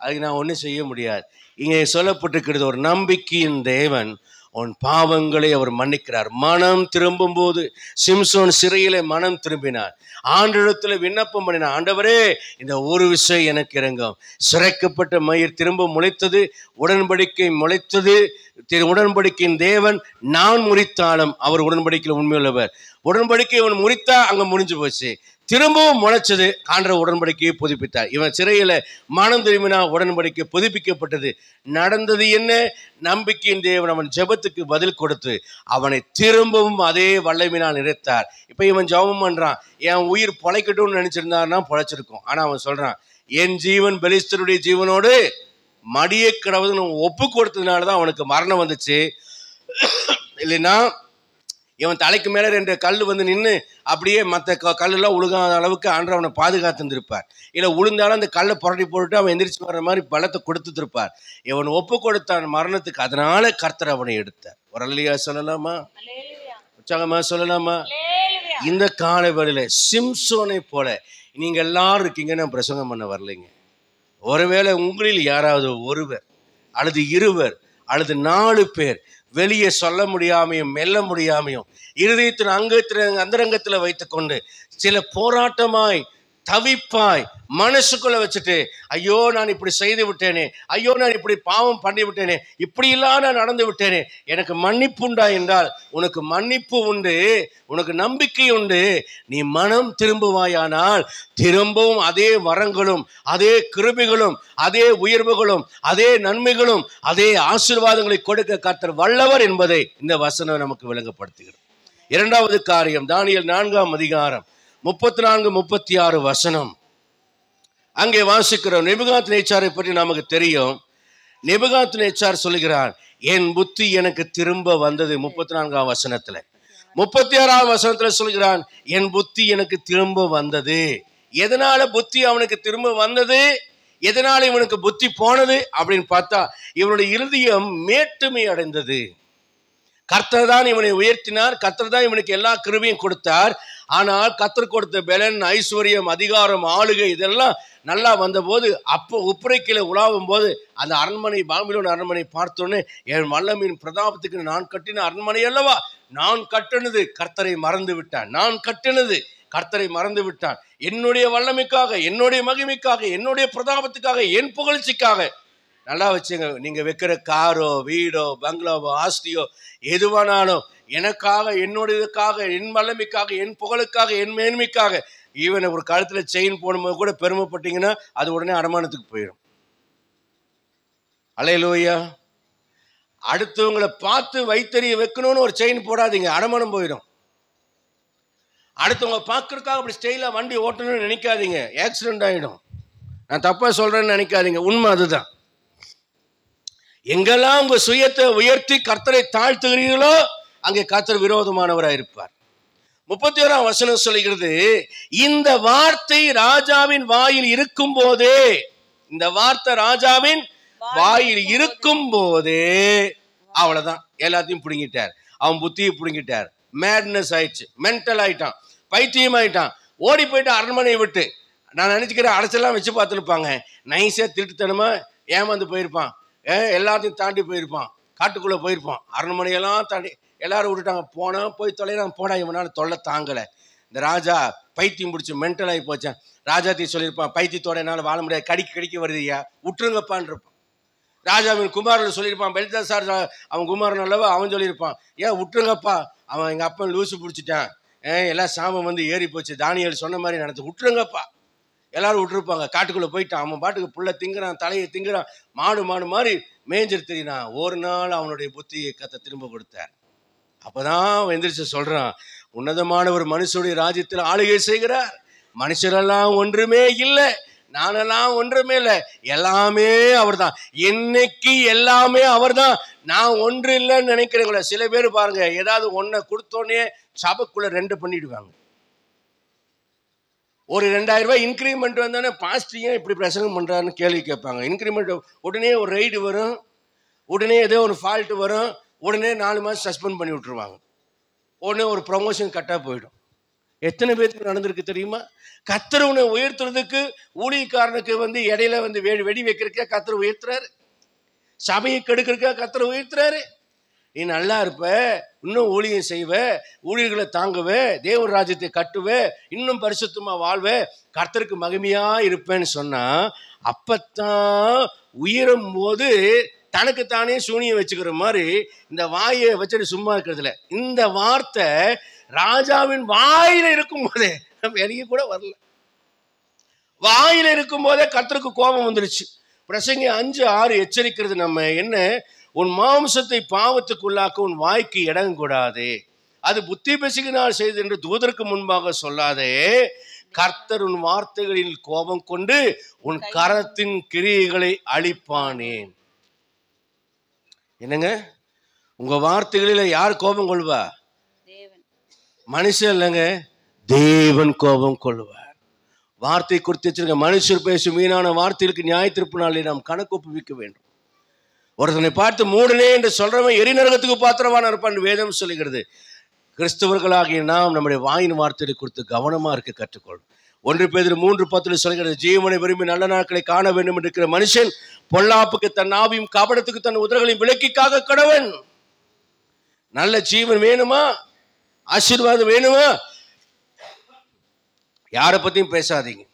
அதுக்கு நான் ஒன்றும் செய்ய முடியாது. இங்கே சொல்லப்பட்டிருக்கிறது, ஒரு நம்பிக்கையின் தேவன் உன் பாவங்களை அவர் மன்னிக்கிறார். மனம் திரும்பும் போது சிம்சோன் சிறையிலே மனம் திரும்பினார், ஆண்டவரிடத்தில் விண்ணப்பம் பண்ணினார், ஆண்டவரே இந்த ஒரு விஷயம் எனக்கு இறங்கும். சிறைக்கப்பட்ட மயிர் திரும்ப முளைத்தது, உடன்படிக்கை முளைத்தது. உடன்படிக்கையின் தேவன் நான் முறித்தாலும் அவர் உடன்படிக்கையில் உண்மையுள்ளவர். உடன்படிக்கை இவன் முறித்தா அங்க முடிஞ்சு போச்சு, திரும்பவும் முளைச்சது, ஆண்டவர் உடன்படிக்கையை புதுப்பித்தார். இவன் சிறையில மனம் திரும்பினா உடன்படிக்கை புதுப்பிக்கப்பட்டது. நடந்தது என்ன? நம்பிக்கையின் தேவன் அவன் ஜெபத்துக்கு பதில் கொடுத்து அவனை திரும்பவும் அதே வல்லமையினால் நிறைத்தார். இப்ப இவன் ஜெபம் பண்றான், என் உயிர் பொழைக்கட்டும்னு நினைச்சிருந்தான்னா பொழைச்சிருக்கும். ஆனா அவன் சொல்றான், என் ஜீவன் பெலிஸ்தருடைய ஜீவனோடு மடியை கிடவுதுன்னு ஒப்பு கொடுத்ததுனாலதான் அவனுக்கு மரணம் வந்துச்சு, இல்லைன்னா இவன் தலைக்கு மேல 2 கல் வந்து நின்று அப்படியே மற்ற கல்லெல்லாம் உழுகாத அளவுக்கு ஆண்டவர் அவனை பாதுகாத்துருப்பார். இல்லை உளுந்தாலும் அந்த கல்லை புரட்டி போட்டு அவன் எந்திரிச்சு வர்ற மாதிரி பலத்தை கொடுத்துருப்பார். இவன் ஒப்பு கொடுத்தான் மரணத்துக்கு, அதனால கர்த்தர் அவனை எடுத்தார். ஒரு அல்லேலூயா சொல்லலாமா? உற்சாகமா சொல்லலாமா? இந்த காலவெளியில சிம்சோனை போல நீங்க எல்லாரும் இருக்கீங்க. நான் பிரசங்கம் பண்ண வரலைங்க. ஒருவேளை உங்களில் யாராவது ஒருவர் அல்லது இருவர் அல்லது 4 பேர் வெளியே சொல்ல முடியாமையும் மெல்ல முடியாமையும் இருதயத்தின் அந்தரங்கத்தில் வைத்துக்கொண்டு சில போராட்டமாய் தவிப்பாய் மனசுக்குள்ள வச்சுட்டு, ஐயோ நான் இப்படி செய்து விட்டேனே, ஐயோ நான் இப்படி பாவம் பண்ணி விட்டேனே, இப்படியெல்லாம் நான் நடந்து விட்டேனே, எனக்கு மன்னிப்பு உண்டா என்றால் உனக்கு மன்னிப்பு உண்டு, உனக்கு நம்பிக்கை உண்டு. நீ மனம் திரும்புவாயானால் திரும்பவும் அதே வரங்களும் அதே கிருபைகளும் அதே உயர்வுகளும் அதே நன்மைகளும் அதே ஆசீர்வாதங்களை கொடுக்க கர்த்தர் வல்லவர் என்பதை இந்த வசனம் நமக்கு விளங்கப்படுத்துகிறது. 2வது காரியம், தானியேல் 4ஆம் அதிகாரம் 34, 36 வசனம். அங்கே வாசிக்கிறோம். நேபுகாத்நேச்சாரை பற்றி நமக்கு தெரியும். நேபுகாத்நேச்சார் சொல்லுகிறான், என் புத்தி எனக்கு திரும்ப வந்தது. 34ஆம் வசனத்துல. 36ஆம் வசனத்துல சொல்கிறான், என் புத்தி எனக்கு திரும்ப வந்தது. எதனால புத்தி அவனுக்கு திரும்ப வந்தது, எதனால இவனுக்கு புத்தி போனது அப்படின்னு பார்த்தா, இவனுடைய இருதயம் மேட்டுமை அடைந்தது. கர்த்தர் தான் இவனை உயர்த்தினார், கர்த்தர் தான் இவனுக்கு எல்லா கிருபையும் கொடுத்தார். ஆனால் கர்த்தர் கொடுத்த பெலன், ஐஸ்வர்யம், அதிகாரம், ஆளுகை இதெல்லாம் நல்லா வந்த போது, அப்போ உப்புரைக்கில உலாவும் போது அந்த அரண்மனை, பாபிலோன் அரண்மனை பார்த்தோன்னே, என் வல்லமையின் பிரதாபத்துக்கு நான் கட்டின அரண்மனை அல்லவா, நான் கட்டினது கர்த்தரை மறந்து விட்டான், நான் கட்டினது கர்த்தரை மறந்து விட்டான். என்னுடைய வல்லமைக்காக, என்னுடைய மகிமைக்காக, என்னுடைய பிரதாபத்துக்காக, என் புகழ்ச்சிக்காக. நல்லா வச்சுங்க, நீங்க வைக்கிற காரோ வீடோ பங்களாவோ ஆஸ்தியோ எதுவானாலும் எனக்காக, என்னுடையதுக்காக, என் வல்லமைக்காக, என் புகழுக்காக, என் மேன்மைக்காக. ஈவன் ஒரு கழுத்துல செயின் போடும்போது கூட பெருமைப்பட்டீங்கன்னா அது உடனே அடமானத்துக்கு போயிடும். அல்லேலூயா. அடுத்தவங்களை பார்த்து வைத்தறிய வைக்கணும்னு ஒரு செயின் போடாதீங்க, அடமானம் போயிடும். அடுத்தவங்க பார்க்கறதுக்காக அப்படி ஸ்டைலா வண்டி ஓட்டணும்னு நினைக்காதீங்க, ஆக்சிடென்ட் ஆகிடும். நான் தப்பா சொல்றேன்னு நினைக்காதீங்க, உண்மை அதுதான். எங்கெல்லாம் உங்க சுயத்தை உயர்த்தி கர்த்தரை தாழ்த்துகிறீர்களோ அங்கே கர்த்தர் விரோதமானவராக இருப்பார். 31ஆம் வசனம் சொல்லுகிறது, இந்த வார்த்தை ராஜாவின் வாயில் இருக்கும் போதே, இந்த வார்த்தை ராஜாவின் வாயில் இருக்கும் போதே அவ்வளவுதான், எல்லாத்தையும் பிடுங்கிட்டார். அவன் புத்தியை பிடுங்கிட்டார். மேட்னஸ் ஆயிடுச்சு, மென்டல் ஆயிட்டான், பைத்தியம் ஆயிட்டான். ஓடி போயிட்டு அரண்மனையை விட்டு. நான் நினைச்சுக்கிறேன் அடைச்செல்லாம் வச்சு பார்த்துருப்பாங்க, நைஸா திருட்டுத்தனமா ஏமாந்து போயிருப்பான், எல்லாத்தையும் தாண்டி போயிருப்பான், காட்டுக்குள்ள போயிருப்பான். அரண்மனையெல்லாம் தாண்டி எல்லாரும் விட்டுட்டாங்க. போனா போய் தொலைறான், போடா இவனால தொல்லை தாங்கலை. இந்த ராஜா பைத்தியம் பிடிச்சி மென்டல் ஆகி போச்சேன். ராஜாத்தி சொல்லியிருப்பான், பைத்தியத்தோட என்னால் வாழ முடியாது, கடிக்க வருதுயா, விட்டுருங்கப்பான் இருப்பான். ராஜாவின் குமாரன் சொல்லியிருப்பான், பெல்தாசார் அவன் குமாரன் அல்லவா, அவன் சொல்லியிருப்பான், ஏன் விட்டுருங்கப்பா, அவன் எங்கள் அப்பன் லூசு பிடிச்சிட்டான், எல்லாம் சாமம் வந்து ஏறி போச்சு, தானியேல் சொன்ன மாதிரி நடந்து, விட்டுருங்கப்பா. எல்லாரும் விட்டுருப்பாங்க. காட்டுக்குள்ளே போயிட்டான், அவன் பாட்டுக்கு புள்ள திங்குறான், தலையை திங்குறான், மாடு மாதிரி மேய்ஞ்சிரு தெரியினான். ஒரு நாள் அவனுடைய புத்தியை கர்த்தர் திரும்ப கொடுத்தார். அப்போதான் அவன் எந்திரிச்சு சொல்கிறான், உன்னதமான ஒரு மனுஷனுடைய ராஜ்யத்தில் ஆளுகை செய்கிறார். மனுஷரெல்லாம் ஒன்றுமே இல்லை, நானெல்லாம் ஒன்றுமே இல்லை, எல்லாமே அவர் தான். என்னைக்கு எல்லாமே அவர் தான், நான் ஒன்று இல்லைன்னு நினைக்கிறேங்கள. சில பேர் பாருங்க, ஏதாவது ஒன்றை கொடுத்தோன்னே சபைக்குள்ள 2 பண்ணிடுவாங்க. ஒரு 2000 ரூபாய் இன்க்ரிமெண்ட் வந்தோடனே பாஸ்டிங்க இப்படி பிரசங்கம் பண்ணுறாருன்னு கேள்வி கேட்பாங்க. இன்க்ரிமெண்ட் உடனே ஒரு ரைடு வரும், உடனே ஏதோ ஒரு ஃபால்ட்டு வரும், உடனே 4 மாதம் சஸ்பெண்ட் பண்ணி விட்டுருவாங்க, உடனே ஒரு ப்ரொமோஷன் கட்டாக போயிடும். எத்தனை பேருக்கு நடந்திருக்கு தெரியுமா? கர்த்தர் உன்னை உயர்த்துறதுக்கு ஊழியக்காரனுக்கு இடையில வெடி வைக்கிறதுக்கா கர்த்தர் உயர்த்துறாரு, சபையை கெடுக்கிறதுக்கா கர்த்தர் உயர்த்துறாரு. நீ நல்லா இருப்ப, இன்னும் ஊழியம் செய்வ, ஊழியர்களை தாங்குவ, தேவன் ராஜ்யத்தை கட்டுவ, இன்னும் பரிசுத்தமா வாழ்வ, கர்த்தருக்கு மகிமையா இருப்பேன்னு சொன்னா, அப்பத்தான் உயரும் போது தனக்குத்தானே சூனியம் வச்சுக்கிற மாதிரி இந்த வாயை வச்சுட்டு சும்மா இருக்கிறதுல. இந்த வார்த்தை ராஜாவின் வாயில இருக்கும் போதே, வெளியே கூட வரல, வாயில இருக்கும் போதே கர்த்தருக்கு கோபம் வந்துருச்சு. பிரசங்கி 5:6 எச்சரிக்கிறது நம்ம என்ன, உன் மாம்சத்தை பாவத்துக்குள்ளாக்க உன் வாய்க்கு இடம் கூடாது, அது புத்தி பிசகினால் செய்து என்று தூதருக்கு முன்பாக சொல்லாதே, கர்த்தர் உன் வார்த்தைகளில் கோபம் கொண்டு உன் கரத்தின் கிரியைகளை அழிப்பானேன். என்னங்க, உங்க வார்த்தைகளில யார் கோபம் கொள்வா? மனுஷன் இல்லைங்க, தேவன் கோபம் கொள்வார். வார்த்தை குறித்து வச்சிருக்க மனுஷர் பேசும் வீணான வார்த்தைகளுக்கு நியாய தீர்ப்பு நாளில் நாம் கணக்கு ஒப்புவிக்க வேண்டும். ஒருத்தனை பார்த்து மூடனே என்று சொல்றவன் எரிநரகத்துக்கு பாத்திரமான இருப்பான் வேதம் சொல்லுகிறது. கிறிஸ்தவர்களாகிய நாம் நம்முடைய வாயின் வார்த்தைகளை குறித்து கவனமா இருக்க கற்றுக்கொள்ளும். 1 பேதுரு 3:10 சொல்கிறது, ஜீவனை விரும்பி நல்ல நாட்களை காண வேண்டும் என்று இருக்கிற மனுஷன் பொல்லாப்புக்கு தன் ஆவியும் கபடத்துக்கு தன் உதடுகளையும் விலக்கிக்காக கடவன். நல்ல ஜீவன் வேணுமா, ஆசீர்வாதம் வேணுமா, யாரை பத்தியும் பேசாதீங்க.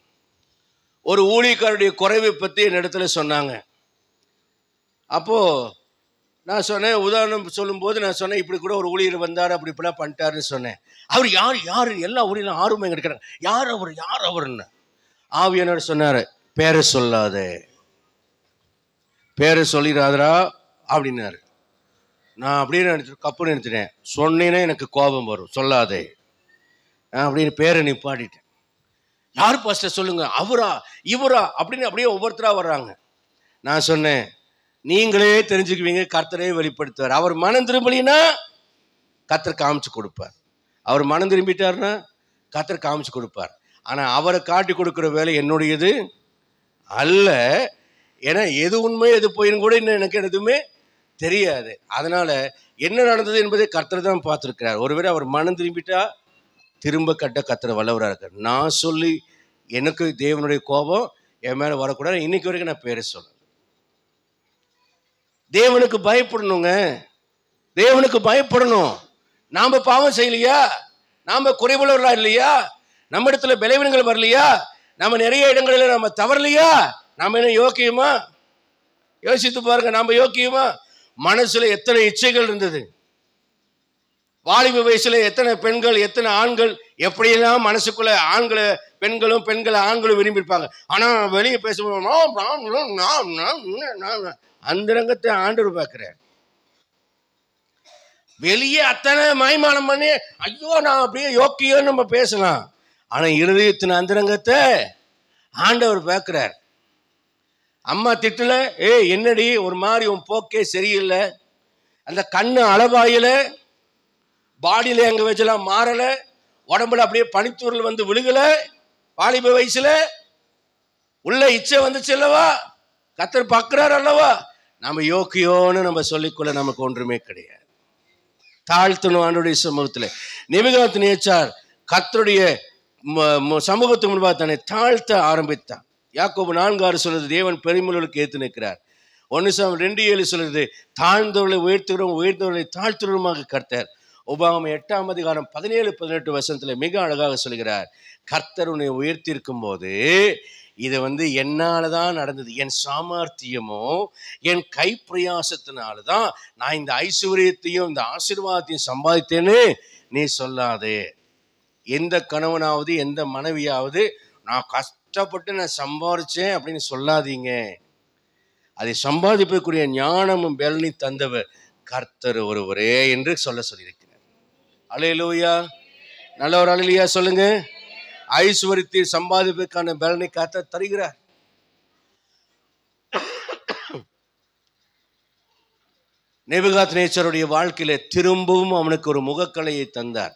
ஒரு ஊழியக்காரருடைய குறைவை பத்தி என்னிடத்துல சொன்னாங்க. அப்போ நான் சொன்னேன், உதாரணம் சொல்லும்போது நான் சொன்னேன், இப்படி கூட ஒரு ஊழியர் வந்தார், அப்படி இப்படிலாம் பண்ணிட்டாருன்னு சொன்னேன். அவர் யார் யார் எல்லா ஊழியர்களும் ஆர்வம் எங்க இருக்கிறாங்க, யார் அவர் யார் அவர்ன்னு. ஆவியானவர் சொன்னாரு, பேரை சொல்லாத, பேரை சொல்லிடாதரா அப்படின்னாரு. நான் அப்படின்னு கப்புன்னு நினைச்சிட்டேன். சொன்னேன்னா எனக்கு கோபம் வரும், சொல்லாதே அப்படின்னு பேரை நிப்பாட்டிட்டேன். யார் பாஸ்டர் சொல்லுங்க, அவரா இவரா அப்படின்னு அப்படியே ஒவ்வொருத்தரா வர்றாங்க. நான் சொன்னேன், நீங்களே தெரிஞ்சுக்குவீங்க, கர்த்தரே வெளிப்படுத்துவார். அவர் மனம் திரும்பலினா கர்த்தர் காமிச்சு கொடுப்பார், அவர் மனம் திரும்பிட்டாருன்னா கர்த்தர் காமிச்சு கொடுப்பார். ஆனா அவரை காட்டி கொடுக்குற வேலை என்னுடையது அல்ல. ஏன்னா எது உண்மை எது போயின்னு கூட இன்னும் எனக்கு எதுவுமே தெரியாது. அதனால என்ன நடந்தது என்பதை கர்த்தர் தான் பார்த்துருக்கிறார். ஒருவேளை அவர் மனம் திரும்பிட்டா திரும்ப கட்ட கர்த்தர் வல்லவராக இருக்கார். நான் சொல்லி எனக்கு தேவனுடைய கோபம் என் மேல வரக்கூடாது. இன்னைக்கு வரைக்கும் நான் பேரை சொல்ல. தேவனுக்கு பயப்படணுங்க, தேவனுக்கு பயப்படணும். நாம பாவம் செய்யலையா, நாம குறைவுள்ளவர்களா இல்லையா, நம்ம இடத்துல பலவீனங்கள் வரலையா, நம்ம நிறைய இடங்களில் நம்ம தவறலையா, நாம என்ன யோக்கியமா? யோசித்து பாருங்க, நாம யோக்கியமா? மனசுல எத்தனை இச்சைகள் இருந்தது, வாலிப வயசுல எத்தனை பெண்கள் எத்தனை ஆண்கள் எப்படியெல்லாம் மனசுக்குள்ள ஆண்களை பெண்களும் பெண்களை ஆண்களும் விரும்பியிருப்பாங்க. ஆனா வெளியே பேசுவோம் அந்தரங்கத்தை ஆண்டவர் பார்க்கிறார். வெளியே அத்தனை மாய்மானம் பண்ணி ஐயோ நான் அப்படியே யோக்கியோன்னு நம்ம பேசலாம். ஆனா இருதயத்தின் அந்தரங்கத்தை ஆண்டவர் பார்க்கிறார். அம்மா திட்டல, என்னடி ஒரு மாதிரி உன் போக்கே சரியில்லை, அந்த கண்ணு அளவாயில, பாடியில எங்க வச்செல்லாம் மாறல, உடம்புல அப்படியே பனித்தூரில் வந்து விழுகல, வாலிப வயசுல உள்ள இச்சை வந்துச்சு அல்லவா, கர்த்தர் பார்க்கிறார் அல்லவா. நம்ம யோக்கியோன்னு நம்ம சொல்லிக்கொள்ள நமக்கு ஒன்றுமே கிடையாது. தாழ்த்தணும் ஆண்டவருடைய சமூகத்துல. நேபுகாத்நேச்சார் கர்த்தருடைய சமூகத்துக்கு முன்பாக தன்னை தாழ்த்த ஆரம்பித்தான். யாக்கோபு 4:6 சொல்றது, தேவன் பெருமையுள்ளவர்களுக்கு ஏத்து நிற்கிறார். 1 சாமுவேல் 2:7 சொல்றது, தாழ்ந்தவர்களை உயர்த்துகிறோம் உயர்ந்தவர்களை தாழ்த்துகிறோமாக கர்த்தர். உபாகமம் 8:17-18 மிக அழகாக சொல்கிறார், கர்த்தர் உன்னை உயர்த்தி இருக்கும் போது இது என்னாலதான் நடந்தது, என் சாமர்த்தியமோ என் கை பிரயாசத்தினாலதான் நான் இந்த ஐஸ்வர்யத்தையும் இந்த ஆசீர்வாதத்தையும் சம்பாதித்தேன்னு நீ சொல்லாதே. எந்த கணவனாவது எந்த மனைவியாவது நான் கஷ்டப்பட்டு நான் சம்பாதிச்சேன் அப்படின்னு சொல்லாதீங்க. அதை சம்பாதிப்பதற்குரிய ஞானமும் பலனை தந்தவர் கர்த்தர் ஒருவரே என்று சொல்லியிருக்கிறார். அல்லேலூயா, நல்ல ஒரு அல்லேலூயா சொல்லுங்க. ஐஸ்வர்யத்தை சம்பாதிப்பதற்கான பலனை கர்த்தர் தருகிறார். நேபுகாத்நேச்சாருடைய வாழ்க்கையில திரும்பவும் அவனுக்கு ஒரு முகக்கலையை தந்தார்.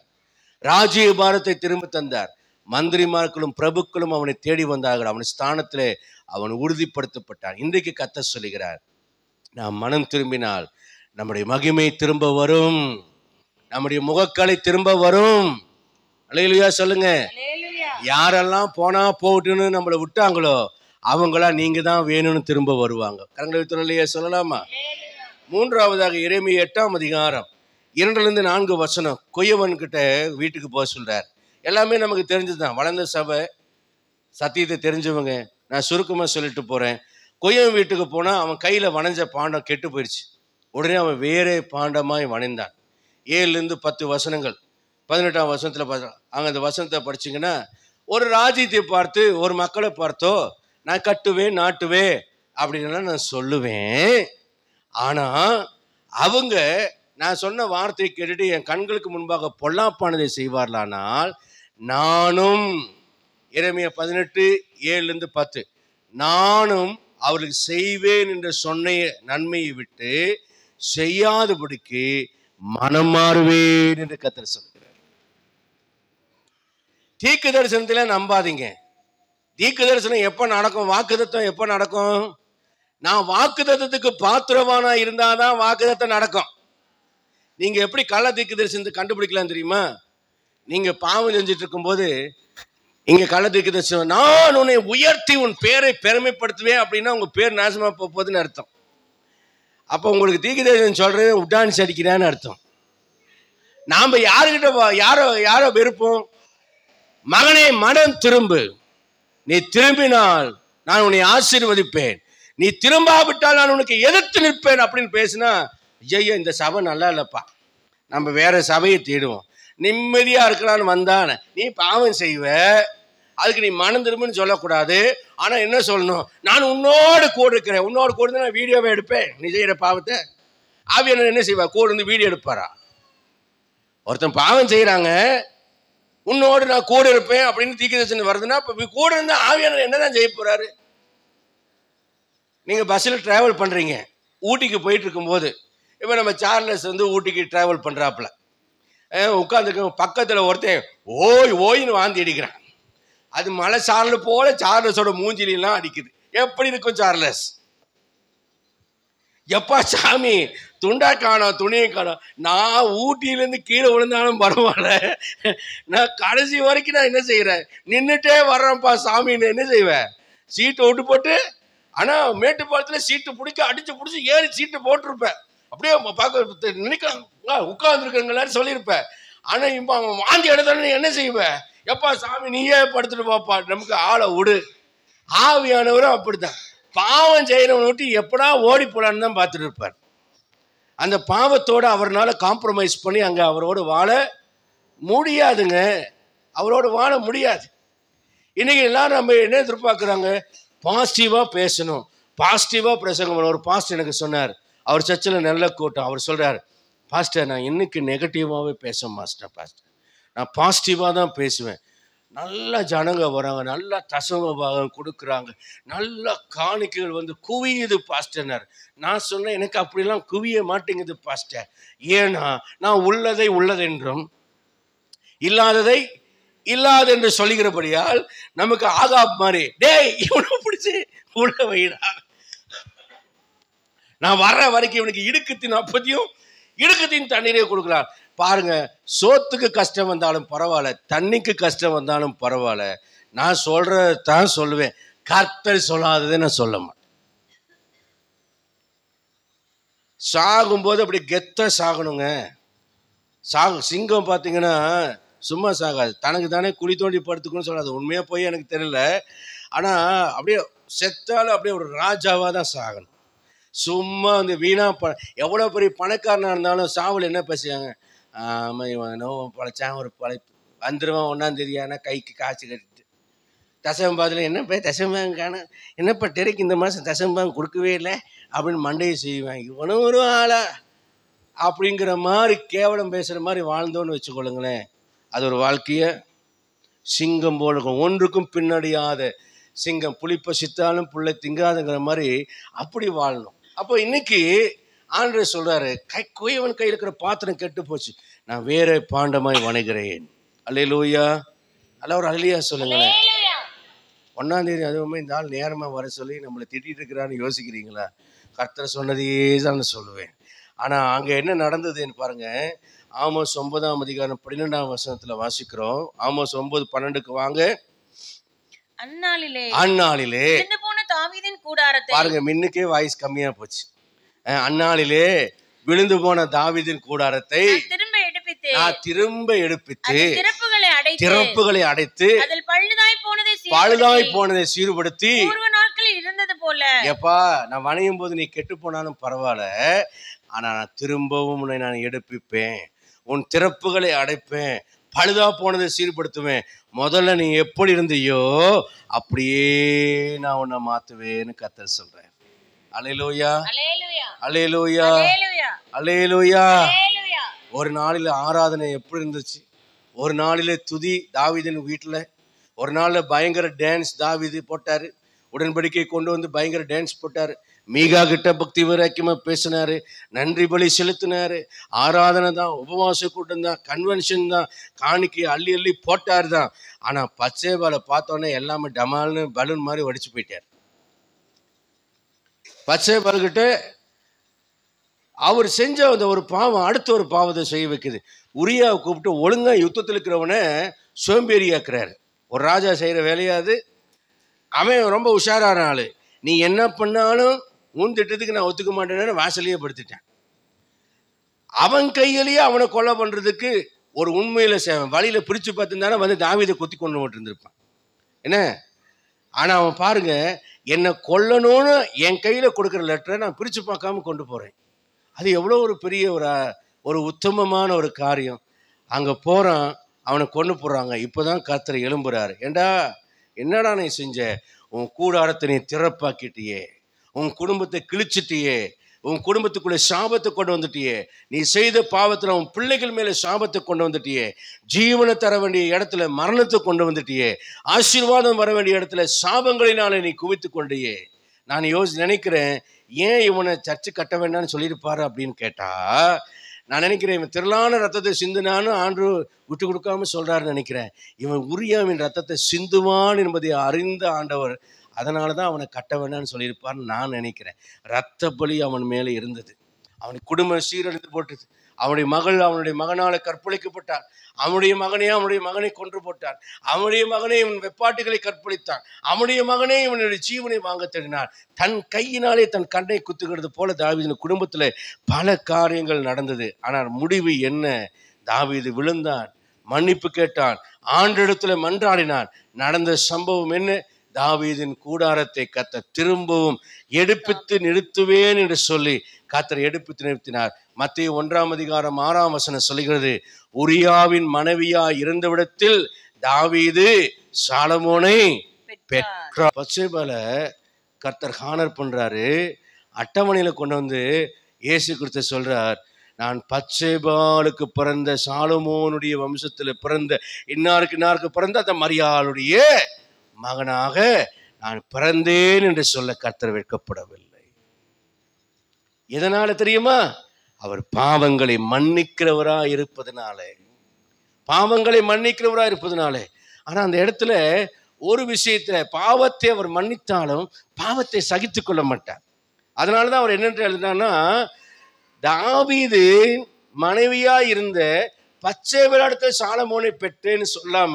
ராஜ்ய பாரத்தை திரும்ப தந்தார். மந்திரிமார்களும் பிரபுக்களும் அவனை தேடி வந்தார்கள். அவன் ஸ்தானத்திலே அவன் உறுதிப்படுத்தப்பட்டான். இன்றைக்கு கர்த்தர் சொல்லுகிறார், நாம் மனம் திரும்பினால் நம்முடைய மகிமை திரும்ப வரும், நம்முடைய முகக்கலை திரும்ப வரும். அல்லேலூயா சொல்லுங்க. யாரெல்லாம் போனா போட்டுன்னு நம்மளை விட்டாங்களோ அவங்களா நீங்க தான் வேணும்னு திரும்ப வருவாங்க. கரங்களை சொல்லலாமா? 3ஆவதாக எரேமியா 8:2-4 கொய்யவன் கிட்ட வீட்டுக்கு போக சொல்றார். எல்லாமே நமக்கு தெரிஞ்சதுதான், வளர்ந்த சபை, சத்தியத்தை தெரிஞ்சவங்க. நான் சுருக்கமா சொல்லிட்டு போறேன். கொய்யவன் வீட்டுக்கு போனா அவன் கையில வணைஞ்ச பாண்டம் கெட்டு போயிடுச்சு. உடனே அவன் வேறே பாண்டமாய் வணைந்தான். 7-10 18ஆம் வசனத்துல அங்க அந்த வசனத்தை படிச்சீங்கன்னா, ஒரு ராஜ்யத்தை பார்த்து ஒரு மக்களை பார்த்தோ நான் கட்டுவேன் நாட்டுவேன் அப்படின்னா நான் சொல்லுவேன். ஆனா அவங்க நான் சொன்ன வார்த்தையை கேட்டுட்டு என் கண்களுக்கு முன்பாக பொல்லாப்பானதை செய்வார்களானால் நானும், எரேமியா 18:7-10, நானும் அவர்களுக்கு செய்வேன் என்று சொன்ன நன்மையை விட்டு செய்யாதபடிக்கு மனம் மாறுவேன் என்று கர்த்தர் சொல்கிறார். தீர்க்க தரிசனத்துல நம்பாதீங்க. தீர்க்க தரிசனம் எப்ப நடக்கும்? வாக்குத்தத்தம் எப்ப நடக்கும்? நான் வாக்குத்தத்தத்துக்கு பாத்திரவானா இருந்தாதான் வாக்குத்தத்தம் நடக்கும். நீங்க எப்படி கள்ள தீர்க்க தரிசனத்தை கண்டுபிடிக்கலாம் தெரியுமா? நீங்க பாவம் செஞ்சுட்டு இருக்கும்போது இங்க கள்ள தீர்க்க தரிசனம், நான் உன்னை உயர்த்தி உன் பேரை பெருமைப்படுத்துவேன் அப்படின்னா உங்க பேர் நாசமா போகுதுன்னு அர்த்தம். அப்ப உங்களுக்கு தீர்க்க தரிசனம் சொல்றது உடான்ஸ் அடிக்கிறான்னு அர்த்தம். நாம யாருகிட்ட யாரோ வெறுப்போம்? மகனே மனம் திரும்பு, நீ திரும்பினால் நான் உன்னை ஆசீர்வதிப்பேன், நீ திரும்பாவிட்டால் நான் உனக்கு எதிர்த்து நிற்பேன் அப்படின்னு பேசினா, ஐயோ இந்த சபை நல்லா இல்லப்பா, நம்ம வேற சபையை தேடுவோம், நிம்மதியா இருக்கலான்னு வந்தான நீ பாவம் செய்வ, அதுக்கு நீ மனம் திரும்புன்னு சொல்லக்கூடாது. ஆனா என்ன சொல்லணும்? நான் உன்னோடு கூட இருக்கிறேன். உன்னோடு கூட நான் வீடியோவை எடுப்பேன். நீ செய்யற பாவத்தை ஆவியானவர் என்ன செய்வா? கூட இருந்து வீடியோ எடுப்பாரா? ஒருத்தன் பாவம் செய்யறாங்க, உன்னோடு நான் கூட இருப்பேன் அப்படின்னு தீர்க்கதரிசனம் வருதுன்னா இப்ப கூட இருந்தா ஆவியானவர் என்னதான் செய்ய போறாரு? நீங்க பஸ்ல டிராவல் பண்றீங்க, ஊட்டிக்கு போயிட்டு இருக்கும்போது, இப்ப நம்ம சார்லஸ் வந்து ஊட்டிக்கு டிராவல் பண்றாப்புல உட்காந்துருக்க பக்கத்துல ஒருத்தன் ஓய் ஓயின்னு வாந்தி அடிக்கிறான். அது மலை சாரல் போல சார்லஸோட மூஞ்சிலாம் அடிக்குது. எப்படி இருக்கும் சார்லஸ்? எப்பா சாமி, துண்டா காணோம், துணியை காணோம், நான் ஊட்டியிலேருந்து கீழே விழுந்தாலும் பரவாயில்ல, நான் கடைசி வரைக்கும் நான் என்ன செய்யறேன்? நின்றுட்டே வர்றேன்ப்பா சாமின்னு என்ன செய்வேன்? சீட்டை விட்டு போட்டு, ஆனா மேட்டுப்பாளத்துல சீட்டு பிடிக்க அடிச்சு பிடிச்சி ஏறி சீட்டு போட்டிருப்பேன். அப்படியே பார்க்க நினைக்கலாம் உட்கார்ந்துருக்கங்களான்னு சொல்லியிருப்பேன். ஆனா இப்ப அவன் வாந்தி எடுத்தானே என்ன செய்வேன்? எப்பா சாமி நீயே படுத்துட்டு பாப்பா, நமக்கு ஆளை விடு. ஆவியானவரும் அப்படித்தான், பாவம் செய்யறவனை விட்டு எப்படா ஓடி போலான்னு தான் பார்த்துட்டு இருப்பார். அந்த பாவத்தோட அவரால் காம்ப்ரமைஸ் பண்ணி அங்க அவரோடு வாழ முடியாதுங்க. அவரோடு வாழ முடியாது. இன்னைக்கு எல்லாரும் நம்ம என்ன எதிர்பார்க்குறாங்க? பாசிட்டிவா பேசணும், பாசிட்டிவா பிரசங்கம் பண்ணணும். ஒரு பாஸ்டர் எனக்கு சொன்னார், அவர் சர்ச்சில் நல்ல கூட்டம். அவர் சொல்றாரு, பாஸ்டர் நான் இன்னைக்கு நெகட்டிவாகவே பேச மாட்டேன் பாஸ்டர், நான் பாசிட்டிவாக தான் பேசுவேன். நல்ல ஜனங்க வராங்க, நல்லா தசம பாகம் கொடுக்குறாங்க, நல்ல காணிக்கைகள் வந்து குவியுது பாஸ்டர்னார். நான் சொன்னேன், எனக்கு அப்படிலாம் குவிய மாட்டேங்குது பாஸ்டர். ஏன்னா நான் உள்ளதை உள்ளதென்றும் இல்லாததை இல்லாது என்று சொல்லுகிறபடியால் நமக்கு ஆகாப் மாதிரி, டேய் இவனை பிடிச்சி உள்ள வைடா, நான் வர்ற வரைக்கும் இவனுக்கு இடுக்கத்தின் அப்பத்தையும் இடுக்கத்தின் தண்ணீரையும் கொடுக்கலாம். பாருங்க, சோத்துக்கு கஷ்டம் வந்தாலும் பரவாயில்ல, தண்ணிக்கு கஷ்டம் வந்தாலும் பரவாயில்ல, நான் சொல்றதான் சொல்லுவேன், கர்த்தர் சொல்லாததை நான் சொல்ல மாட்டேன். சாகும்போது அப்படி கெத்த சாகணுங்க. சிங்கம் பார்த்தீங்கன்னா சும்மா சாகாது, தனக்கு தானே குழி தோண்டி படுத்துக்கணும்னு சொல்லாது. உண்மையா போய் எனக்கு தெரியல, ஆனா அப்படியே செத்தாலும் அப்படியே ஒரு ராஜாவா தான் சாகணும். சும்மா வந்து வீணா எவ்வளோ பெரிய பணக்காரனாக இருந்தாலும் சாவல் என்ன பேசுவாங்க? ஆமாம் இவன் பழைச்சான், ஒரு பழைப்பு வந்துடுவான் 1ஆம் தேதி ஆனால் கைக்கு காய்ச்சி கட்டிட்டு தசம்பாதில் என்னப்பா தசம்பாங்க காணும், என்னப்பா டெரைக்கு இந்த மாதம் தசம்பாங்க கொடுக்கவே இல்லை அப்படின்னு மண்டையை செய்வேன். இவனும் ஒரு ஆளா அப்படிங்கிற மாதிரி கேவலம் பேசுகிற மாதிரி வாழ்ந்தோன்னு வச்சுக்கொள்ளுங்களேன். அது ஒரு வாழ்க்கையை சிங்கம் போல இருக்கும், ஒன்றுக்கும் பின்னடியாத சிங்கம், புளிப்பை சித்தாலும் புள்ளை திங்காதுங்கிற மாதிரி அப்படி வாழணும். அப்போ இன்னைக்கு ஆண்டவர் சொல்றாரு, குயவன் கையில் இருக்கிற பாத்திரம் கெட்டு போச்சு, நான் வேற பாண்டமாய் வணங்குகிறேன். அல்லேலூயா. அல்ல ஒரு அல்லையா சொல்லுங்களேன். 1ஆம் தேதி அதுவுமே இந்த ஆள் நேரமா வர சொல்லி நம்மளை திட்டிட்டு இருக்கிறான்னு யோசிக்கிறீங்களா? கர்த்தர் சொன்னதையே தான் சொல்லுவேன். ஆனா அங்க என்ன நடந்ததுன்னு பாருங்க. ஆமோஸ் 9ஆம் அதிகாரம் 12ஆம் வசனத்துல வாசிக்கிறோம். ஆமோஸ் 9:12 வாங்க. அந்நாளிலே பாருங்க, மின்னுக்கே வாய்ஸ் கம்மியா போச்சு. அந்நாளிலே விழுந்து போன தாவீதின் கூடாரத்தை நான் திரும்ப எடுப்பித்து திறப்புகளை அடைத்து பழுதாய் போனதை சீர்படுத்தி, எப்பா நான் வணையும் போது நீ கெட்டு போனாலும் பரவாயில்ல, ஆனா நான் திரும்பவும் உன்னை நான் எடுப்பிப்பேன், உன் திறப்புகளை அடைப்பேன், பழுதா போனதை சீர்படுத்துவேன், முதல்ல நீ எப்படி இருந்தியோ அப்படியே நான் உன்னை மாத்துவேன்னு கர்த்தர் சொல்றேன். அல்லேலூயா, அல்லேலூயா, அல்லேலூயா. ஒரு நாளில் ஆராதனை எப்படி இருந்துச்சு? ஒரு நாளில் துதி தாவீதின் வீட்டில், ஒரு நாளில் பயங்கர டான்ஸ் தாவீது போட்டாரு, உடன்படிக்கை கொண்டு வந்து பயங்கர டான்ஸ் போட்டாரு. மீகா கிட்ட பக்தி வைராக்கியமா பேசினாரு, நன்றி பலி செலுத்தினாரு, ஆராதனை தான், உபவாச கூட்டம் தான், கன்வென்ஷன் தான், காணிக்கை அள்ளி அள்ளி போட்டார் தான். ஆனா பச்சைபாலை பார்த்தோன்னே எல்லாமே டமால்னு பலூன் மாதிரி வடிச்சு போயிட்டார். பச்சைபால்கிட்ட அவர் செஞ்ச அந்த ஒரு பாவம் அடுத்த ஒரு பாவத்தை செய்ய வைக்குது. உரியாவை கூப்பிட்டு ஒழுங்கா யுத்தத்தில் இருக்கிறவனை சோம்பேறியாக்குறாரு. ஒரு ராஜா செய்யற வேலையாது. அவன் ரொம்ப உஷாரான ஆளு. நீ என்ன பண்ணாலும் உன் திட்டத்துக்கு நான் ஒத்துக்க மாட்டேன்னு வாசலையே படுத்திட்டான். அவன் கையிலேயே அவனை கொலை பண்றதுக்கு ஒரு உண்மையில வழியில பிரிச்சு பார்த்துருந்தானே வந்து தாவீதை குத்தி கொண்டு போட்டு இருந்திருப்பான் என்ன. ஆனா அவன் பாருங்க, என்னை கொல்லணும்னு என் கையில கொடுக்குற லெட்டரை நான் பிரிச்சு பார்க்காம கொண்டு போறேன். அது எவ்வளோ ஒரு பெரிய ஒரு உத்தமமான ஒரு காரியம். அங்க போறான், அவனை கொண்டு போடுறாங்க. இப்போதான் கர்த்தர் எழும்புறாரு. ஏண்டா என்னடா நீ செஞ்ச? உன் கூடாரத்தை நீ திறப்பாக்கிட்டியே, உன் குடும்பத்தை கிழிச்சிட்டியே, உன் குடும்பத்துக்குள்ள சாபத்தை கொண்டு வந்துட்டியே, நீ செய்த பாவத்துல உன் பிள்ளைகள் மேல சாபத்தை கொண்டு வந்துட்டியே, ஜீவனை தர வேண்டிய இடத்துல மரணத்தை கொண்டு வந்துட்டியே, ஆசீர்வாதம் வர வேண்டிய இடத்துல சாபங்களினால நீ குவித்து கொண்டியே. நான் நினைக்கிறேன், ஏன் இவனை சர்ச்சு கட்ட வேண்டாம்னு சொல்லியிருப்பாரு அப்படின்னு கேட்டா, நான் நினைக்கிறேன் இவன் திரளான ரத்தத்தை சிந்துனான்னு ஆண்டு விட்டு கொடுக்காம சொல்றாருன்னு நினைக்கிறேன். இவன் உரியாவின் ரத்தத்தை சிந்துவான் என்பதை அறிந்த ஆண்டவர் அதனாலதான் அவனை கட்ட வேண்டாம்னு சொல்லியிருப்பார்னு நான் நினைக்கிறேன். ரத்த பலி அவன் மேலே இருந்தது. அவனுக்கு குடும்பம் சீரழிந்து போட்டது. அவனுடைய மகள் அவனுடைய மகனால கற்பழிக்கப்பட்டான். அவனுடைய மகனை கொன்று போட்டான். அவனுடைய மகனை இவன் வெப்பாட்டுகளை கற்பழித்தான். அவனுடைய மகனே இவனுடைய ஜீவனை வாங்க தேடினான். தன் கையினாலே தன் கண்ணை குத்துகிறது போல தாவீதின் குடும்பத்துல பல காரியங்கள் நடந்தது. ஆனால் முடிவு என்ன? தாவீது விழுந்தான், மன்னிப்பு கேட்டான், ஆண்டவரிடத்துல மன்றாடினான். நடந்த சம்பவம் என்ன? தாவீதின் கூடாரத்தை கர்த்தர் திரும்பவும் எடுப்பித்து நிறுத்துவேன் என்று சொல்லி கர்த்தர் எடுப்பித்து நிறுத்தினார். மத்தேயு 1:6 சொல்லுகிறது, உரியாவின் மனைவியா இருந்தவிடத்தில் தாவீது சாலமோனை பெற்றார். பச்சைபாலை கர்த்தர் ஹானர் பண்றாரு. அட்டவணையில கொண்டு வந்து இயேசு கிறிஸ்து சொல்றார், நான் பச்சைபாலுக்கு பிறந்த சாலமோனுடைய வம்சத்துல பிறந்த இன்னாருக்கு பிறந்த அந்த மரியாளுடைய மகனாக நான் பிறந்தேன் என்று சொல்ல கர்த்தர் வெட்கப்படவில்லை. எதனால தெரியுமா? அவர் பாவங்களை மன்னிக்கிறவரா இருப்பதனாலே. ஆனா அந்த இடத்துல ஒரு விஷயத்துல பாவத்தை அவர் மன்னித்தாலும் பாவத்தை சகித்துக் கொள்ள மாட்டார். அதனாலதான் அவர் என்ன எழுதினான்னா, தாவீது மனைவியா இருந்த பச்சை விளையாடத்தை சாலமோனை பெற்றேன்னு சொல்லாம,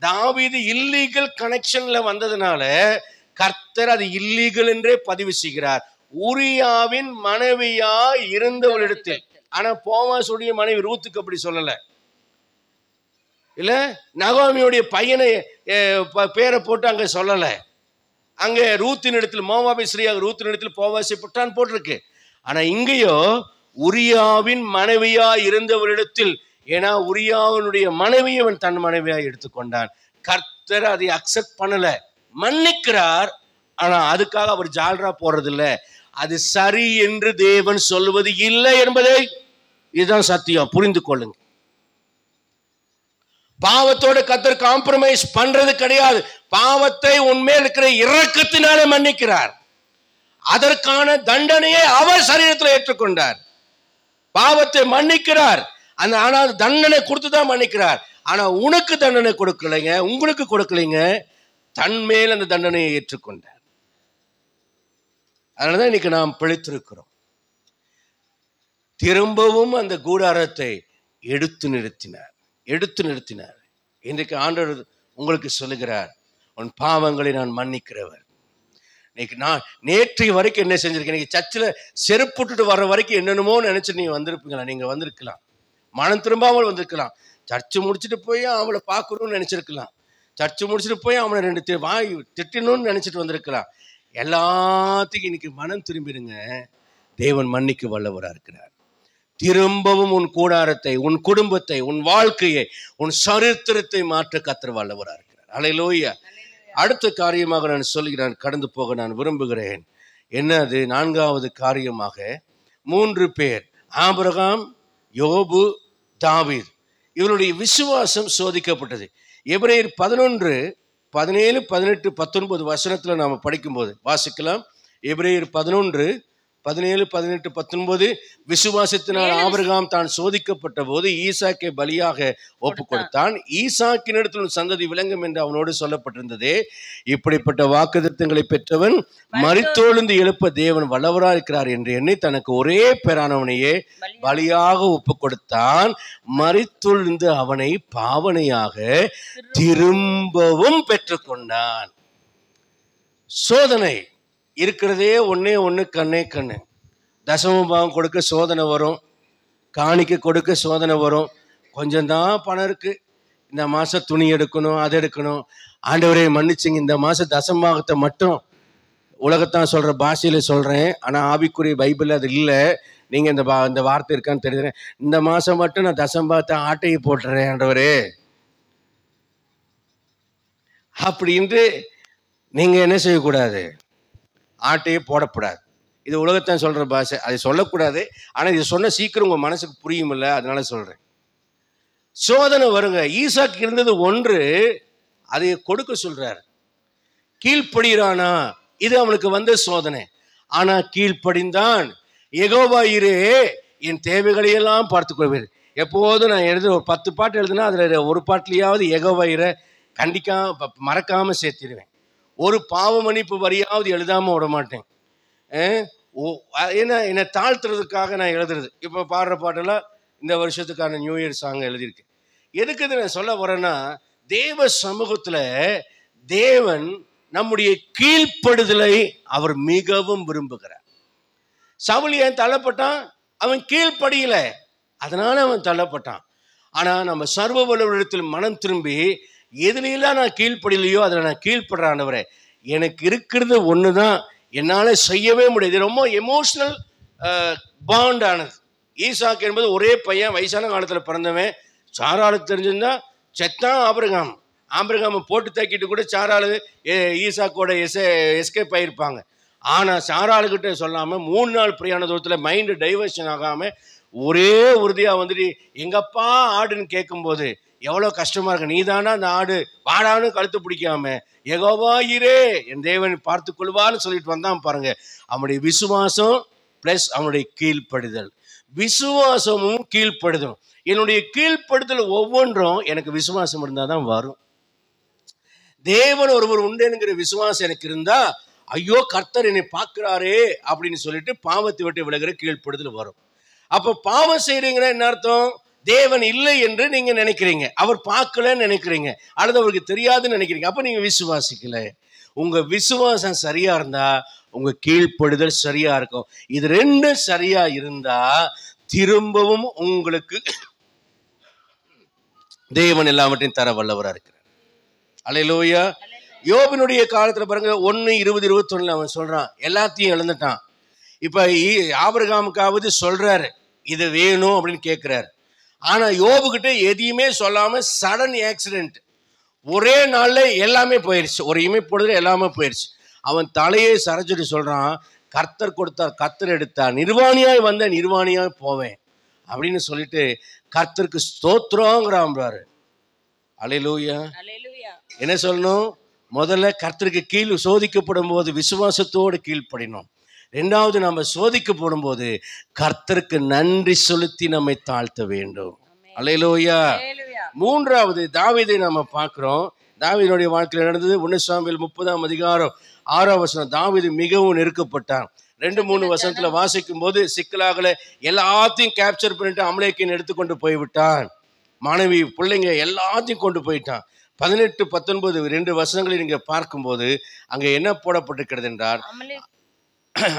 தாவீது இல்லீகல் கனெக்ஷன்ல வந்ததுனால கர்த்தர் அது இல்லீகல் என்றே பதிவு செய்கிறார். உரியாவின் மனைவியா இருந்தவளிடத்தில். ஆனா போவாசுடைய மனைவி ரூத்துக்கு அப்படி சொல்லல. இல்ல, நகோமியுடைய பையனை பேரை போட்டு அங்க சொல்லல. அங்க ரூத்தின் இடத்துல மோவாபி ஸ்ரீயாக ரூத்தின் இடத்துல போவாசி புட்டான் போட்டிருக்கு. ஆனா இங்கேயோ உரியாவின் மனைவியா இருந்தவளிடத்தில். ஏன்னா உரியாவினுடைய மனைவியை அவன் தன் மனைவியா எடுத்துக்கொண்டான். கர்த்தர் அதை அக்செப்ட் பண்ணல, மன்னிக்கிறார். ஆனா அதுக்காக அவர் ஜால்ரா போறது இல்லை. அது சரி என்று தேவன் சொல்வது இல்லை என்பதை, இதுதான் சத்தியம், புரிந்து கொள்ளுங்க. பாவத்தோட கர்த்தர் காம்ப்ரமைஸ் பண்றது கிடையாது. பாவத்தை உண்மையில் இருக்கிற இரக்கத்தினாலே மன்னிக்கிறார். அதற்கான தண்டனையை அவர் சரீரத்தில் ஏற்றுக்கொண்டார். பாவத்தை மன்னிக்கிறார், ஆனால் தண்டனை கொடுத்துதான் மன்னிக்கிறார். ஆனா உனக்கு தண்டனை கொடுக்கலைங்க, உங்களுக்கு கொடுக்கலைங்க, தன் மேல் அந்த தண்டனையை ஏற்றுக்கொண்டார். அதனாலதான் இன்னைக்கு நாம் பிழைத்திருக்கிறோம். திரும்பவும் அந்த கூடாரத்தை எடுத்து நிறுத்தினார். இன்றைக்கு ஆண்டவர் உங்களுக்கு சொல்லுகிறார், உன் பாவங்களை நான் மன்னிக்கிறவர். இன்னைக்கு நான் நேற்றைய வரைக்கும் என்ன செஞ்சிருக்கேன்? இன்னைக்கு சர்ச்சில் செருப்புட்டு வர்ற வரைக்கும் என்னென்னமோ நினைச்சு நீங்க வந்திருப்பீங்களா? நீங்க வந்திருக்கலாம், மனம் திரும்பாமல் வந்திருக்கலாம். சர்ச்சு முடிச்சுட்டு போய் அவளை பார்க்கணும்னு நினைச்சிருக்கலாம். சர்ச்சு முடிச்சுட்டு போய் அவனை 2 வாய் திட்டணும்னு நினைச்சிட்டு வந்திருக்கலாம். எல்லாத்துக்கும் இன்னைக்கு மனம் திரும்பிடுங்க. தேவன் மன்னிக்க வல்லவராக இருக்கிறார். திரும்பவும் உன் கூடாரத்தை, உன் குடும்பத்தை, உன் வாழ்க்கையை, உன் சரித்திரத்தை மாற்ற கர்த்தர் வல்லவராக இருக்கிறார். அல்லேலூயா. அடுத்த காரியமாக நான் சொல்கிறேன், கடந்து போக நான் விரும்புகிறேன். என்னது? 4வது காரியமாக 3 பேர், ஆபிரகாம், யோபு, தாவீது, இவருடைய விசுவாசம் சோதிக்கப்பட்டது. எபிரேயர் 11:17, 18, 19 நாம படிக்கும்போது வாசிக்கலாம். எபிரேயர் 11, 17, 18, 19 விசுவாசத்தினால் ஆபிரகாம் தான் சோதிக்கப்பட்ட போது ஈசாக்கை பலியாக ஒப்பு கொடுத்தான். ஈசாக்கினிடத்தில் சந்ததி விளங்கும் என்று அவனோடு சொல்லப்பட்டிருந்ததே. இப்படிப்பட்ட வாக்குத்தத்தங்களை பெற்றவன் மரித்தோழுந்து எழுப்ப தேவன் வல்லவராக இருக்கிறார் என்று எண்ணி தனக்கு ஒரே பேரானவனையே பலியாக ஒப்பு கொடுத்தான். மரித்தொழுந்து அவனை பாவனையாக திரும்பவும் பெற்றுக்கொண்டான். சோதனை இருக்கிறதே ஒன்னே ஒன்று, கண்ணே கண்ணு. தசம பாகம் கொடுக்க சோதனை வரும், காணிக்க கொடுக்க சோதனை வரும். கொஞ்சம்தான் பணம் இருக்கு, இந்த மாதம் துணி எடுக்கணும், அதை எடுக்கணும். ஆண்டவரே மன்னிச்சிங்க, இந்த மாதம் தசமபாகத்தை மட்டும் உலகத்தான் சொல்கிற பாஷையில் சொல்கிறேன், ஆனால் ஆவிக்குரிய பைபிள் அது இல்லை. நீங்கள் இந்த வார்த்தை இருக்கான்னு தெரியுறேன். இந்த மாதம் மட்டும் நான் தசமபாகத்தை ஆட்டையை போட்டுறேன் ஆண்டவரே அப்படின்ட்டு நீங்கள் என்ன செய்யக்கூடாது, ஆட்டையே போடக்கூடாது. இது உலகத்தான் சொல்கிற பாஷை, அதை சொல்லக்கூடாது. ஆனால் இது சொன்ன சீக்கிரம் உங்கள் மனசுக்கு புரியுமில்ல, அதனால சொல்கிறேன். சோதனை வருங்க. ஈசாக்கு இருந்தது ஒன்று, அதை கொடுக்க சொல்கிறார். கீழ்ப்படுகிறானா, இது அவனுக்கு வந்த சோதனை. ஆனால் கீழ்ப்படிந்தான். யெகோவா இரே, என் தேவைகளையெல்லாம் பார்த்துக்கொள்வேன். எப்போதும் நான் ஒரு 10 பாட்டு எழுதுனா அதில் ஒரு பாட்டிலையாவது யெகோவா இரே மறக்காமல் சேர்த்திடுவேன். ஒரு பாவ மன்னிப்பு வரியாவது எழுதாமல் விட மாட்டேன். ஏன்னா என்னை தாழ்த்துறதுக்காக நான் எழுதுறது. இப்போ பாடுற பாட்டெல்லாம் இந்த வருஷத்துக்கான நியூ இயர் சாங் எழுதியிருக்கேன். எதுக்கு இதை நான் சொல்ல வரேன்னா, தேவ சமூகத்தில் தேவன் நம்முடைய கீழ்ப்படுதலை அவர் மிகவும் விரும்புகிறார். சவுல் ஏன் தள்ளப்பட்டான்? அவன் கீழ்ப்படியல, அதனால அவன் தள்ளப்பட்டான். ஆனால் நம்ம சர்வ வல்லவரிடத்தில் மனம் திரும்பி எதுலாம் நான் கீழ்ப்படிலையோ அதில் நான் கீழ்ப்படுறானவரே, எனக்கு இருக்கிறது ஒன்று தான், என்னால் செய்யவே முடியாது. ரொம்ப எமோஷ்னல் பாண்ட் ஆனது. ஈசாக்கு என்பது ஒரே பையன், வயசான காலத்தில் பிறந்தவன். சாராளுக்கு தெரிஞ்சிருந்தா செத்தான் ஆபிரகாம். ஆபிரகாமை போட்டு தாக்கிட்டு கூட சாராளு ஈசாக்கோட எஸ்கேப் ஆகியிருப்பாங்க. ஆனால் சாராளுக்கிட்ட சொல்லாமல் 3 நாள் பிரயாண தூரத்தில் மைண்டு டைவர்ஷன் ஆகாமல் ஒரே உறுதியாக வந்துட்டு எங்கப்பா ஆடுன்னு கேட்கும்போது எவ்வளோ கஷ்டமாக இருக்கு. நீ தானா அந்த ஆடு, வாடான்னு கழுத்து பிடிக்காம யெகோவா இரே, என் தேவன் பார்த்து கொள்வான்னு சொல்லிட்டு வந்தான் பாருங்க. அவனுடைய விசுவாசம் பிளஸ் அவனுடைய கீழ்ப்படுதல். விசுவாசமும் கீழ்ப்படுதலும். என்னுடைய கீழ்ப்படுதல் ஒவ்வொன்றும் எனக்கு விசுவாசம் இருந்தால் தான் வரும். தேவன் ஒருவர் உண்டுங்கிற விசுவாசம் எனக்கு இருந்தா, ஐயோ கர்த்தர் என்னை பார்க்கிறாரே அப்படின்னு சொல்லிட்டு பாவத்தை விட்டு விலகிற கீழ்ப்படுதல் வரும். அப்போ பாவம் செய்றீங்கன்னா என்ன அர்த்தம்? தேவன் இல்லை என்று நீங்க நினைக்கிறீங்க, அவர் பார்க்கலன்னு நினைக்கிறீங்க, அல்லது அவருக்கு தெரியாதுன்னு நினைக்கிறீங்க. அப்ப நீங்க விசுவாசிக்கல. உங்க விசுவாசம் சரியா இருந்தா உங்க கீழ்ப்படுதல் சரியா இருக்கும். இது ரெண்டும் சரியா இருந்தா திரும்பவும் உங்களுக்கு தேவன் எல்லாவற்றையும் தர வல்லவரா இருக்கிறார். அல்லேலூயா. யோபினுடைய காலத்துல பாருங்க, 1:20-21 அவன் சொல்றான், எல்லாத்தையும் இழந்துட்டான். இப்ப ஆபிரகாமுக்காவது சொல்றாரு இது வேணும் அப்படின்னு கேட்கிறாரு. ஆனா யோபுகிட்ட எதையுமே சொல்லாம சடன் ஆக்சிடென்ட், ஒரே நாள்ல எல்லாமே போயிடுச்சு. ஒரு இமைப்பொழுதுல எல்லாமே போயிடுச்சு. அவன் தலையை சரைச்சிட்டு சொல்றான், கர்த்தர் கொடுத்தார், கர்த்தர் எடுத்தார், நிர்வாணியாய் வந்த நிர்வாணியாய் போவேன் அப்படின்னு சொல்லிட்டு கர்த்தருக்கு ஸ்தோத்திரங்கிறான். அல்லேலூயா. என்ன சொல்லணும்? முதல்ல கர்த்தருக்கு கீழ் சோதிக்கப்படும் போது விசுவாசத்தோடு கீழ்ப்படினோம். 2வது நம்ம சோதிக்கப்படும் போது கர்த்தருக்கு நன்றி செலுத்தி நம்மை தாழ்த்த வேண்டும். அல்லேலூயா. 3வது தாவீதை நம்ம பார்க்கிறோம். தாவீதுடைய வாழ்க்கையில் நடந்தது 1 சாமுவேல் 30:6 தாவீது மிகவும் நெருக்கப்பட்டான். 2-3 வசனத்துல வாசிக்கும் போது சிக்கலாகல எல்லாத்தையும் கேப்சர் பண்ணிட்டு அமலேக்கின் எடுத்துக்கொண்டு போய்விட்டான். மனைவி பிள்ளைங்க எல்லாத்தையும் கொண்டு போயிட்டான். 18-19 2 வசனங்களை நீங்க பார்க்கும்போது அங்க என்ன போடப்பட்டிருக்கிறது என்றால்,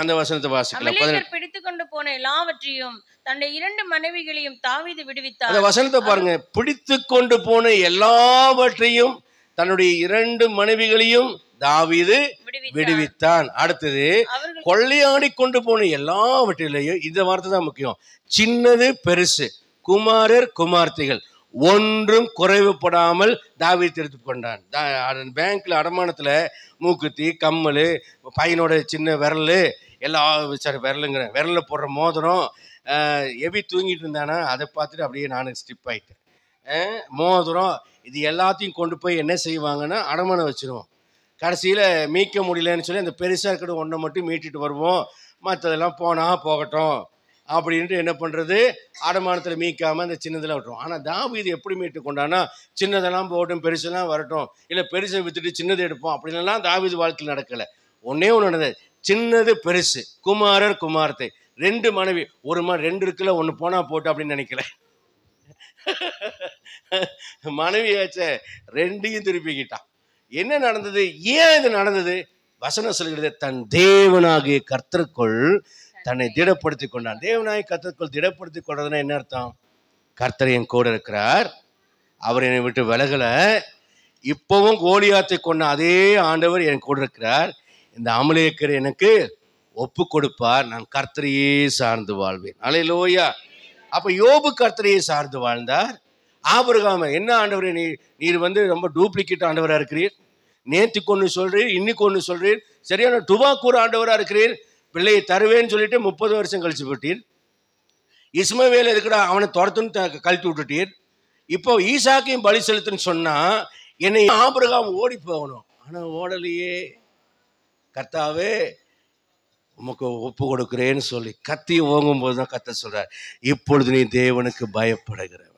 அந்த வசனத்தை வாசிக்கலாம். பிடித்துக் கொண்டு போன எல்லாவற்றையும் தன்னுடைய 2 மனைவிகளையும் தாவீது விடுவித்தார். அந்த வசனத்தை பாருங்க, பிடித்து கொண்டு போன எல்லாவற்றையும் தன்னுடைய 2 மனைவிகளையும் தாவீது விடுவித்தான். அடுத்தது, கொள்ளையாடி கொண்டு போன எல்லாவற்றிலையும், இந்த வார்த்தை தான் முக்கியம், சின்னது பெருசு, குமாரர் குமார்த்திகள் ஒன்றும் குறைவுபடாமல் தாவீது எடுத்துக் கொண்டான். பேங்க்ல அடமானத்துல மூக்குத்தி, கம்மல், பையனோட சின்ன விரல், விரல்ல போடுற மோதிரம், எவி தூங்கிட்டு இருந்தானா அதை பார்த்துட்டு அப்படியே நானும் ஸ்டிப் ஆயிட்டேன். மோதிரம் இது எல்லாத்தையும் கொண்டு போய் என்ன செய்வாங்கன்னா அடமானம் வச்சிருவோம். கடைசியில் மீட்க முடியலன்னு சொல்லி அந்த பெருசாக இருக்கிற ஒன்றை மட்டும் மீட்டிட்டு வருவோம், மற்றதெல்லாம் போனால் போகட்டும் அப்படின்ட்டு என்ன பண்ணுறது, அடமானத்தில் மீட்காமல் அந்த சின்னதில் விட்டுரும். ஆனால் தாவீது எப்படி மீட்டு கொண்டானா, சின்னதெல்லாம் போகட்டும் பெருசெல்லாம் வரட்டும், இல்லை பெருசை விற்றுட்டு சின்னதை எடுப்போம் அப்படின்லாம் தாவீது வாழ்க்கையில் நடக்கலை. ஒன்றே ஒன்று நடந்தது, சின்னது பெருசு, குமாரர் குமாரத்தை, 2 மனைவி, ஒரு மாதிரி 2 இருக்குல்ல, ஒன்று போனால் போட்டு அப்படின்னு நினைக்கல. மனைவியாச்ச 2ஐயும் திருப்பிக்கிட்டான். என்ன நடந்தது, ஏன் இது நடந்தது? வசனம் சொல்கிறது, தன் தேவனாகிய கர்த்தருக்குள் தன்னை திடப்படுத்திக் கொண்டான். தேவனாகிய கர்த்தருக்குள் திடப்படுத்திக் கொண்டதுன்னா என்ன அர்த்தம்? கர்த்தர் என் கூட இருக்கிறார், அவர் என்னை விட்டு விலகலை, இப்பவும் கோலியாத்தை கொண்ட அதே ஆண்டவர் என் கூட இருக்கிறார், இந்த அமலேக்கர் எனக்கு ஒப்பு கொடுப்பார், நான் கர்த்தரையே சார்ந்து வாழ்வேன். அல்லேலூயா. அப்ப யோபு கர்த்தரையே சார்ந்து வாழ்ந்தார். ஆபிரகாம், என்ன ஆண்டவரே நீர் ரொம்ப டூப்ளிகேட் ஆண்டவராக இருக்கிறீர், நேற்றுக்கு ஒன்று சொல்றீர், இன்னைக்கு ஒன்று சொல்றீர், சரியான டுபாக்கூர் ஆண்டவராக இருக்கிறீர், பிள்ளையை தருவேன்னு சொல்லிட்டு 30 வருஷம் கழிச்சு போட்டீர், இஸ்மவேல் இருக்கிற அவனை துரத்துன்னு கழட்டி விட்டுட்டீர், இப்போ ஈசாக்கையும் பலி செலுத்துன்னு சொன்னா என்னை ஆபிரகாம் ஓடி போகணும், ஆனா ஓடலையே. கர்த்தாவே உமக்கு ஒப்பு கொடுக்கிறேன்னு சொல்லி கத்தி ஓங்கும் போதுதான் கர்த்தர் சொல்றார், இப்பொழுது நீ தேவனுக்கு பயப்படுகிறவன்.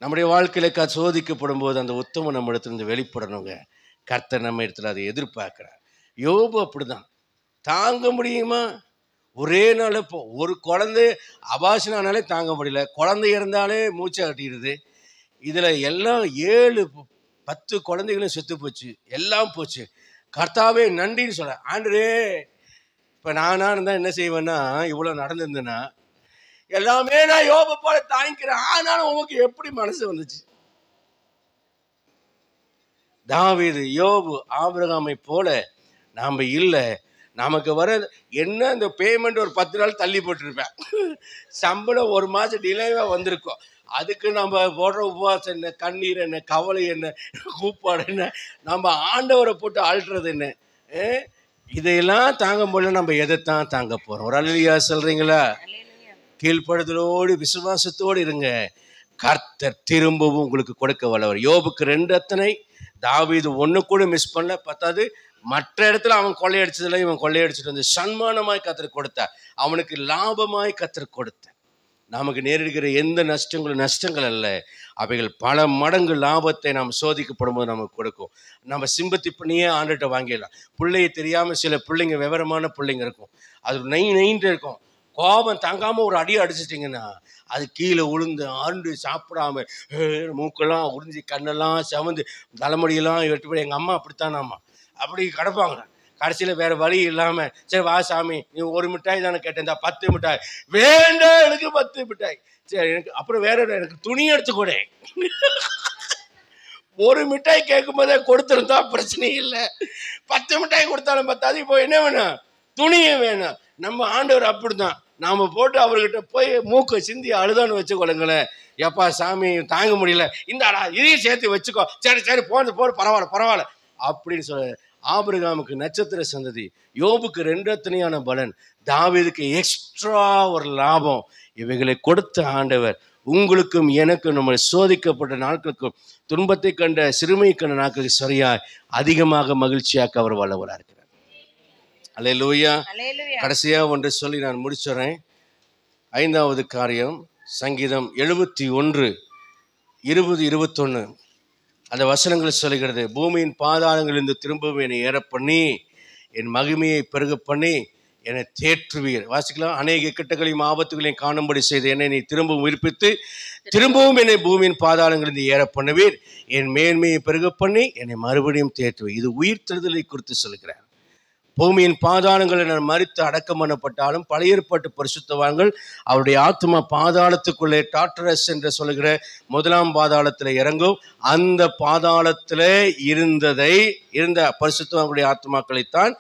நம்முடைய வாழ்க்கையில சோதிக்கப்படும் போது அந்த உத்தமம் நம்ம இடத்துல வெளிப்படணுங்க. கர்த்தர் நம்ம இடத்துல அதை எதிர்பார்க்கிறார். யோபு அப்படிதான். தாங்க முடியுமா? ஒரே நாள் இப்போ ஒரு குழந்தை அபாஷனானாலே தாங்க முடியல, குழந்தை இருந்தாலே மூச்சை கட்டிடுது. இதுல எல்லாம் 7-10 குழந்தைகளும் செத்து போச்சு, எல்லாம் போச்சு. கர்த்தாவே நன்றின்னு சொல்ல. ஆண்டரே, இப்ப நானா இருந்தா என்ன செய்வேன்னா, இவ்வளவு நடந்திருந்தேன்னா எல்லாமே நான் யோபு போல தாங்கிக்கிறேன், ஆனாலும் உங்களுக்கு எப்படி மனசு வந்துச்சு? தாவீது, யோபு, ஆபிரகாமை போல நாம இல்லை. நமக்கு வர என்ன, இந்த பேமெண்ட் ஒரு 10 நாள் தள்ளி போட்டிருப்பேன், சம்பளம் 1 மாதம் டிலேவா வந்திருக்கும், அதுக்கு நம்ம போடுற உபவாசம் என்ன, கண்ணீர் என்ன, கவலை என்ன, கூப்பாடு என்ன, நம்ம ஆண்டவரை போட்டு ஆள்றது என்ன, இதையெல்லாம் தாங்க முடியல. நம்ம எதைத்தான் தாங்க போறோம்? ஒரு அல்லேலூயா சொல்றீங்களா? கீழ்ப்படுதலோடு விசுவாசத்தோடு இருங்க, கர்த்தர் திரும்பவும் உங்களுக்கு கொடுக்க வல்லவர். யோபுக்கு 2 அத்தனை, தாவீது 1 கூட மிஸ் பண்ணல. 10வது மற்ற இடத்துல அவன் கொள்ளையடிச்சதுல இவன் கொள்ளையடிச்சிட்டு வந்து சன்மானமாய் கர்த்தர் கொடுத்தார், அவனுக்கு லாபமாய் கர்த்தர் கொடுத்தார். நமக்கு நேரிடுகிற எந்த நஷ்டங்கள் அல்ல, அவைகள் பல மடங்கு லாபத்தை நாம் சோதிக்கப்படும் போது நமக்கு கொடுக்கும். நம்ம சிம்பத்தி பண்ணியே ஆண்டுகிட்ட வாங்கிடலாம். பிள்ளைய தெரியாம சில பிள்ளைங்க, விவரமான பிள்ளைங்க இருக்கும், அது நெய்ன்ட்டு இருக்கும், கோபம் தாங்காம ஒரு அடி அடிச்சிட்டிங்கன்னா அது கீழே உளுந்து ஆண்டு சாப்பிடாம மூக்கெல்லாம் உறிஞ்சி கண்ணெல்லாம் செவந்து தலைமுடியெல்லாம் வெட்டி. எங்கள் அம்மா அப்படித்தானாம்மா, அப்படி கிடப்பாங்க. கடைசியில் வேற வழி இல்லாமல், சரி வா சாமி, நீ 1 மிட்டாய் தானே கேட்டேன், 10 மிட்டாய் வேண்டாம், எனக்கு 10 மிட்டாய், சரி எனக்கு அப்புறம் வேற எனக்கு துணி எடுத்துக்கூட. 1 மிட்டாய் கேட்கும் போதே கொடுத்துருந்தா பிரச்சனை இல்லை, 10 மிட்டாய் கொடுத்தாலும் பத்தாது. இப்போ என்ன வேணும்? துணியே வேணும். நம்ம ஆண்டவர் அப்படிதான், நாம போட்டு அவர்கிட்ட போய் மூக்கை சிந்தி அழுதான்னு வச்சுக்கொள்ளுங்களேன், எப்பா சாமி தாங்க முடியல, இந்தாடா இதையும் சேர்த்து வச்சுக்கோ, சரி சரி போது பரவாயில்ல அப்படின்னு சொல்ல. ஆபிரகாமுக்கு நட்சத்திர சந்ததி, யோபுக்கு 2 அத்தனையான பலன், தாவீதுக்கு எக்ஸ்ட்ரா ஒரு லாபம். இவைகளை கொடுத்த ஆண்டவர் உங்களுக்கும் எனக்கும் நம்ம சோதிக்கப்பட்ட நாட்களுக்கும் துன்பத்தை கண்ட சிறுமை கண்ட நாட்களுக்கு சரியாய் அதிகமாக மகிழ்ச்சியாக்க அவர் வல்லவராக இருக்கிறார். அல்லேலூயா. கடைசியா ஒன்று சொல்லி நான் முடிச்சுறேன். 5வது காரியம், சங்கீதம் 71, 20, 21 அந்த வசனங்கள் சொல்லுகிறது, பூமியின் பாதாளங்களிலிருந்து திரும்பவும் என்னை ஏற பண்ணி என் மகிமையை பெருக பண்ணி என்னை தேற்றுவீர். வாசிக்கலாம். அநேக இக்கட்டுகளையும் ஆபத்துகளையும் காணும்படி செய்து என்னை நீ திரும்பவும் உயிர்ப்பித்து திரும்பவும் என்னை பூமியின் பாதாளங்களிலிருந்து ஏற பண்ணுவீர், என் மேன்மையை பெருக பண்ணி என்னை மறுபடியும் தேற்றுவீர். இது உயிர்த்தெழுதலை குறித்து சொல்லுகிறார். பூமியின் பாதாளங்களில் மரித்து அடக்கம் பண்ணப்பட்டாலும் பழைய ஏற்பாட்டு பரிசுத்தவான்கள் அவருடைய ஆத்மா பாதாளத்துக்குள்ளே டாட்டரஸ் என்று சொல்லுகிற 1ஆம் பாதாளத்தில் இறங்கும். அந்த பாதாளத்தில் இருந்த பரிசுத்தவான்களுடைய ஆத்மாக்களைத்தான்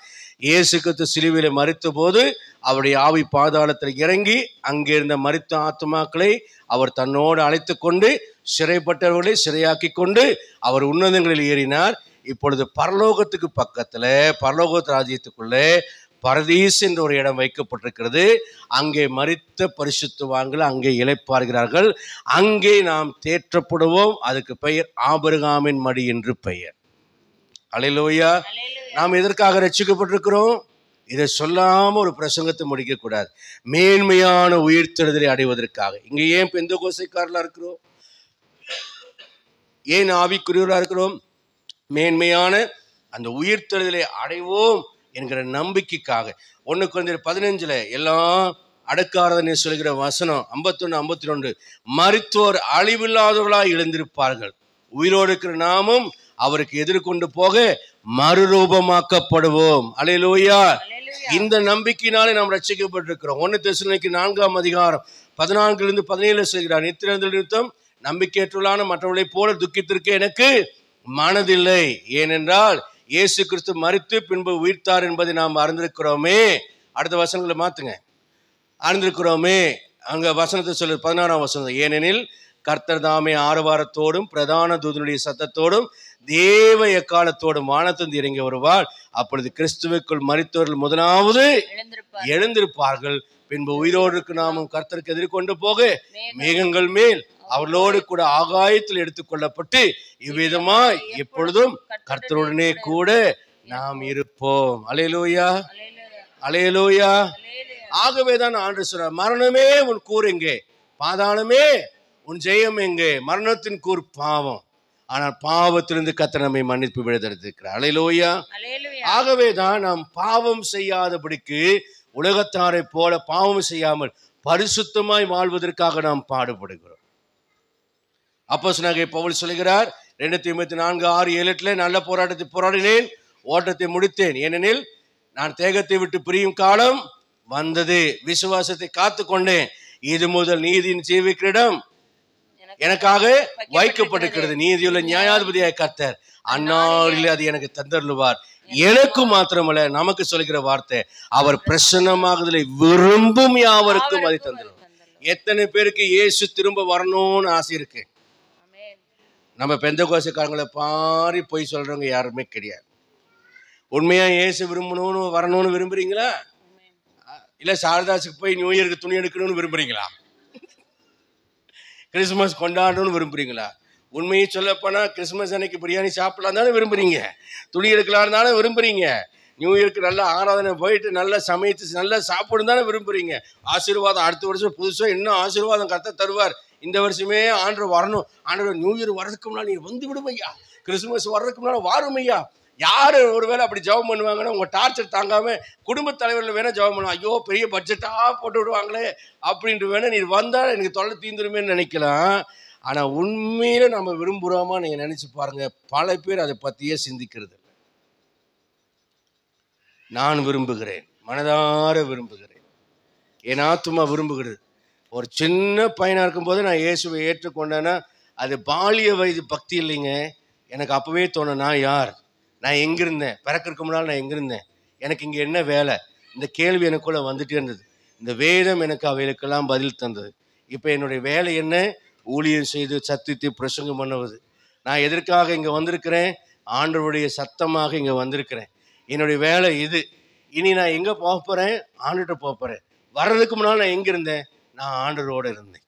இயேசு கிறிஸ்து சிலுவையிலே மரித்த போது அவருடைய ஆவி பாதாளத்தில் இறங்கி அங்கே இருந்த மரித்த ஆத்மாக்களை அவர் தன்னோடு அழைத்து கொண்டு சிறைப்பட்டவர்களை சிறையாக்கி கொண்டு அவர் உன்னதங்களில் ஏறினார். இப்பொழுது பரலோகத்துக்கு பக்கத்துல, பரலோக ராஜ்யத்துக்குள்ளே பரதீஸ் என்ற ஒரு இடம் வைக்கப்பட்டிருக்கிறது. அங்கே மரித்த பரிசுத்தவான்கள் அங்கே இளைப்பாறுகிறார்கள். அங்கே நாம் தேற்றப்படுவோம். அதுக்கு பெயர் ஆபிரகாமின் மடி என்று பெயர். அல்லேலூயா. நாம் எதற்காக ரட்சிக்கப்பட்டிருக்கிறோம்? இதை சொல்லாம ஒரு பிரசங்கத்தை முடிக்க கூடாது. மேன்மையான உயிர்த்தெழுதலை அடைவதற்காக. இங்க ஏன் பெந்தெகோஸ்தைக்காரர்களா இருக்கிறோம்? ஏன் ஆவிக்குரியவர்களா இருக்கிறோம்? மேன்மையான அந்த உயிர்த்தெழுதலை அடைவோம் என்கிற நம்பிக்கைக்காக. 1 கொரிந்தியர் 15 எல்லாம் அடக்காரதனை சொல்கிற வசனம் 51, 52, மரித்தோர் அழிவில்லாதவர்களாய் எழுந்திருப்பார்கள், உயிரோடு இருக்கிற நாமும் அவருக்கு எதிர்கொண்டு போக மறுரூபமாக்கப்படுவோம். அல்லேலூயா. இந்த நம்பிக்கையினாலே நாம் ரட்சிக்கப்பட்டிருக்கிறோம். 1 தெசலோனிக்கேயர் 4:14-17 சொல்கிறார், நித்திரை நிமித்தம் நம்பிக்கையற்றுள்ளான மற்றவர்களைப் போல துக்கித்திருக்க எனக்கு மனதில்லை, ஏனென்றால் இயேசு கிறிஸ்து மரித்து பின்பு உயிர்த்தார் என்பதை நாம் அறிந்திருக்கிறோமே. அடுத்த வசனங்களை மாத்துங்க. அறிந்திருக்கிறோமே. அங்க வசனத்தை சொல்லு, 16ஆம் வசனம், ஏனெனில் கர்த்தர் தாமே ஆரவாரத்தோடும் பிரதான தூதனுடைய சத்தத்தோடும் தேவ எக்காலத்தோடும் வானத்திலிருந்து இறங்கி வருவார். அப்பொழுது கிறிஸ்துவுக்குள் மரித்தவர்கள் முதலாவது எழுந்திருப்பார்கள். பின்பு உயிரோடு இருக்கு நாமும் கர்த்தருக்கு எதிர்கொண்டு போக மேகங்கள் மேல் அவர்களோடு கூட ஆகாயத்தில் எடுத்துக்கொள்ளப்பட்டு இவ்விதமாய் எப்பொழுதும் கர்த்தருடனே கூட நாம் இருப்போம். அல்லேலூயா, அல்லேலூயா. ஆகவேதான் ஆண்டவர் சொல்றார், மரணமே உன் கூர் எங்கே, பாதாளமே உன் ஜெயம் எங்கே? மரணத்தின் கூர் பாவம், ஆனால் பாவத்திலிருந்து கர்த்தர் நம்மை மன்னிப்பு விழுதெடுத்திருக்கிறார். அல்லேலூயா. ஆகவேதான் நாம் பாவம் செய்யாதபடிக்கு உலகத்தாரை போல பாவம் செய்யாமல் பரிசுத்தமாய் வாழ்வதற்காக நாம் பாடுபடுகிறோம். அப்போஸ்தலனாகிய பவுல் சொல்கிறார் 2 தீமோத்தேயு 4:6-7 நல்ல போராட்டத்தை போராடினேன், ஓட்டத்தை முடித்தேன், ஏனெனில் நான் தேகத்தை விட்டு பிரியும் காலம் வந்தது, விசுவாசத்தை காத்து கொண்டேன், இது முதல் நீதியின் ஜீவிக்கிடம் எனக்காக வைக்கப்பட்டிருக்கிறது, நீதியுள்ள நியாயாதிபதியாய் கர்த்தர் அந்நாளில் அது எனக்கு தந்தருளுவார். எனக்கு மாத்திரமல்ல, நமக்கு சொல்கிற வார்த்தை, அவர் பிரசன்னமாகுதலை விரும்பும் யாவருக்கும் அதை தந்துருவார். எத்தனை பேருக்கு இயேசு திரும்ப வரணும்னு ஆசை இருக்கு? நம்ம பெந்தெகோஸ்தைக்காரங்களை பாரி போய் சொல்றவங்க யாருமே கிடையாது. உண்மையா இயேசு விரும்பணும்னு வரணும்னு விரும்புறீங்களா? இல்ல சாரதாஸுக்கு போய் நியூ இயருக்கு துணி எடுக்கணும்னு விரும்புறீங்களா? கிறிஸ்துமஸ் கொண்டாடணும்னு விரும்புறீங்களா? உண்மையை சொல்லப்போனா கிறிஸ்துமஸ் அன்னைக்கு பிரியாணி சாப்பிடலாம் தானே விரும்புறீங்க, துணி எடுக்கலாம் தானே விரும்புறீங்க, நியூ இயர்க்கு நல்ல ஆராதனை போயிட்டு நல்லா சமைத்து நல்லா சாப்பிடும் தானே விரும்புறீங்க. ஆசீர்வாதம் அடுத்த வருஷம் புதுசா இன்னும் ஆசீர்வாதம் கர்த்தர் தருவார், இந்த வருஷமே ஆண்டவர் வரணும், ஆண்டவர் நியூ இயர் வர்றதுக்கு முன்னாடி நீ வந்து விடும் ஐயா, கிறிஸ்துமஸ் வர்றதுக்கு முன்னாடி வாரும் ஐயா. யாரு ஒருவேளை அப்படி ஜெபம் பண்ணுவாங்கன்னா, உங்க டார்ச்சர் தாங்காம குடும்ப தலைவர்கள் வேணா ஜெபம் பண்ணுவாங்க, ஐயோ பெரிய பட்ஜெட்டா போட்டு விடுவாங்களே அப்படின்ட்டு வேணா நீ வந்தா எனக்கு தொல்லை தீந்துருமேன்னு நினைக்கலாம். ஆனா உண்மையில நம்ம விரும்புறோமா நீங்க நினைச்சு பாருங்க. பல பேர் அதை பத்தியே சிந்திக்கிறது இல்லை. நான் விரும்புகிறேன், மனதார விரும்புகிறேன், என் ஆத்துமா விரும்புகிறது. ஒரு சின்ன பையனா இருக்கும்போது நான் இயேசுவை ஏற்றுக்கொண்டேன்னா அது பாலிய வயது பக்தி இல்லைங்க. எனக்கு அப்பவே தோணும், நான் யார், நான் எங்கிருந்தேன், பிறக்கிறதுக்கு முன்னால் நான் எங்கிருந்தேன், எனக்கு இங்கே என்ன வேலை, இந்த கேள்வி எனக்குள்ள வந்துட்டே இருந்தது. இந்த வேதம் எனக்கு அவைகளுக்கெல்லாம் பதில் தந்தது. இப்போ என்னுடைய வேலை என்ன? ஊழியம் செய்து சத்தியத்தை பிரசங்கம் பண்ணுவது. நான் எதற்காக இங்கே வந்திருக்கிறேன்? ஆண்டவருடைய சத்தமாக இங்கே வந்திருக்கிறேன். என்னுடைய வேலை இது. இனி நான் எங்கே போக போகிறேன்? ஆண்டுகிட்ட போக போகிறேன். வர்றதுக்கு முன்னால் நான் எங்கே இருந்தேன்? நான் ஆண்டவரோடு இருந்தேன்,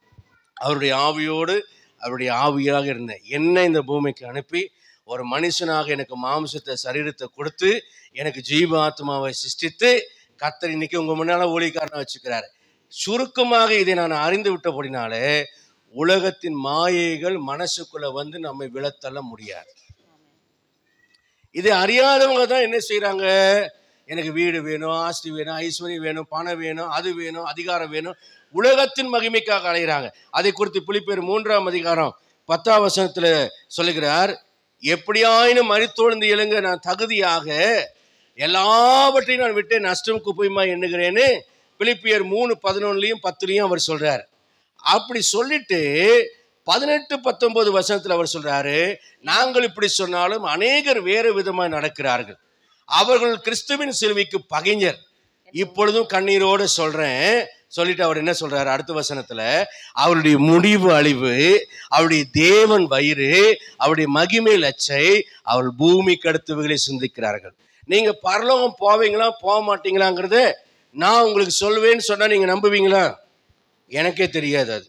அவருடைய ஆவியோடு அவருடைய ஆவியாக இருந்தேன். என்ன இந்த பூமிக்கு அனுப்பி ஒரு மனுஷனாக எனக்கு மாம்சத்தை சரீரத்தை கொடுத்து எனக்கு ஜீவ ஆத்மாவை சிருஷ்டித்து கர்த்தர் இன்னைக்கு உங்க முன்னால ஊழியக்காரனை வச்சுக்கிறாரு. சுருக்கமாக இதை நான் அறிந்து விட்டபடினாலே உலகத்தின் மாயைகள் மனசுக்குள்ள வந்து நம்மை விழத்தள்ள முடியாது. இதை அறியாதவங்க தான் என்ன செய்யறாங்க? எனக்கு வீடு வேணும், ஆஸ்தி வேணும், ஐஸ்வர்யம் வேணும், பணம் வேணும், அது வேணும், அதிகாரம் வேணும், உலகத்தின் மகிமைக்காக அலைகிறாங்க. அதை குறித்து பிலிப்பியர் 3:10 சொல்லுகிறார், எப்படியாயினும் மரித்தொழுந்து எழுங்க நான் தகுதியாக எல்லாவற்றையும் நான் விட்டு நஷ்டம் குப்பையுமா எண்ணுகிறேன்னு பிலிப்பியர் 3:11-10 அவர் சொல்றார். அப்படி சொல்லிட்டு 18-19 அவர் சொல்றாரு, நாங்கள் இப்படி சொன்னாலும் அநேகர் வேறு விதமாய் நடக்கிறார்கள், அவர்கள் கிறிஸ்துவின் சிலுவைக்கு பகைஞர், இப்பொழுதும் கண்ணீரோடு சொல்றேன் சொல்லிட்டு அவர் என்ன சொல்றாரு அடுத்த வசனத்துல, அவருடைய முடிவு அழிவு, அவருடைய தேவன் வயிறு, அவருடைய மகிமை லட்சை, அவர்கள் பூமிக்கு அடுத்தவைகளை சிந்திக்கிறார்கள். நீங்க பரலோகம் போவீங்களா போக மாட்டீங்களாங்கிறது நான் உங்களுக்கு சொல்வேன்னு சொன்னா நீங்க நம்புவீங்களா? எனக்கே தெரியாது. அது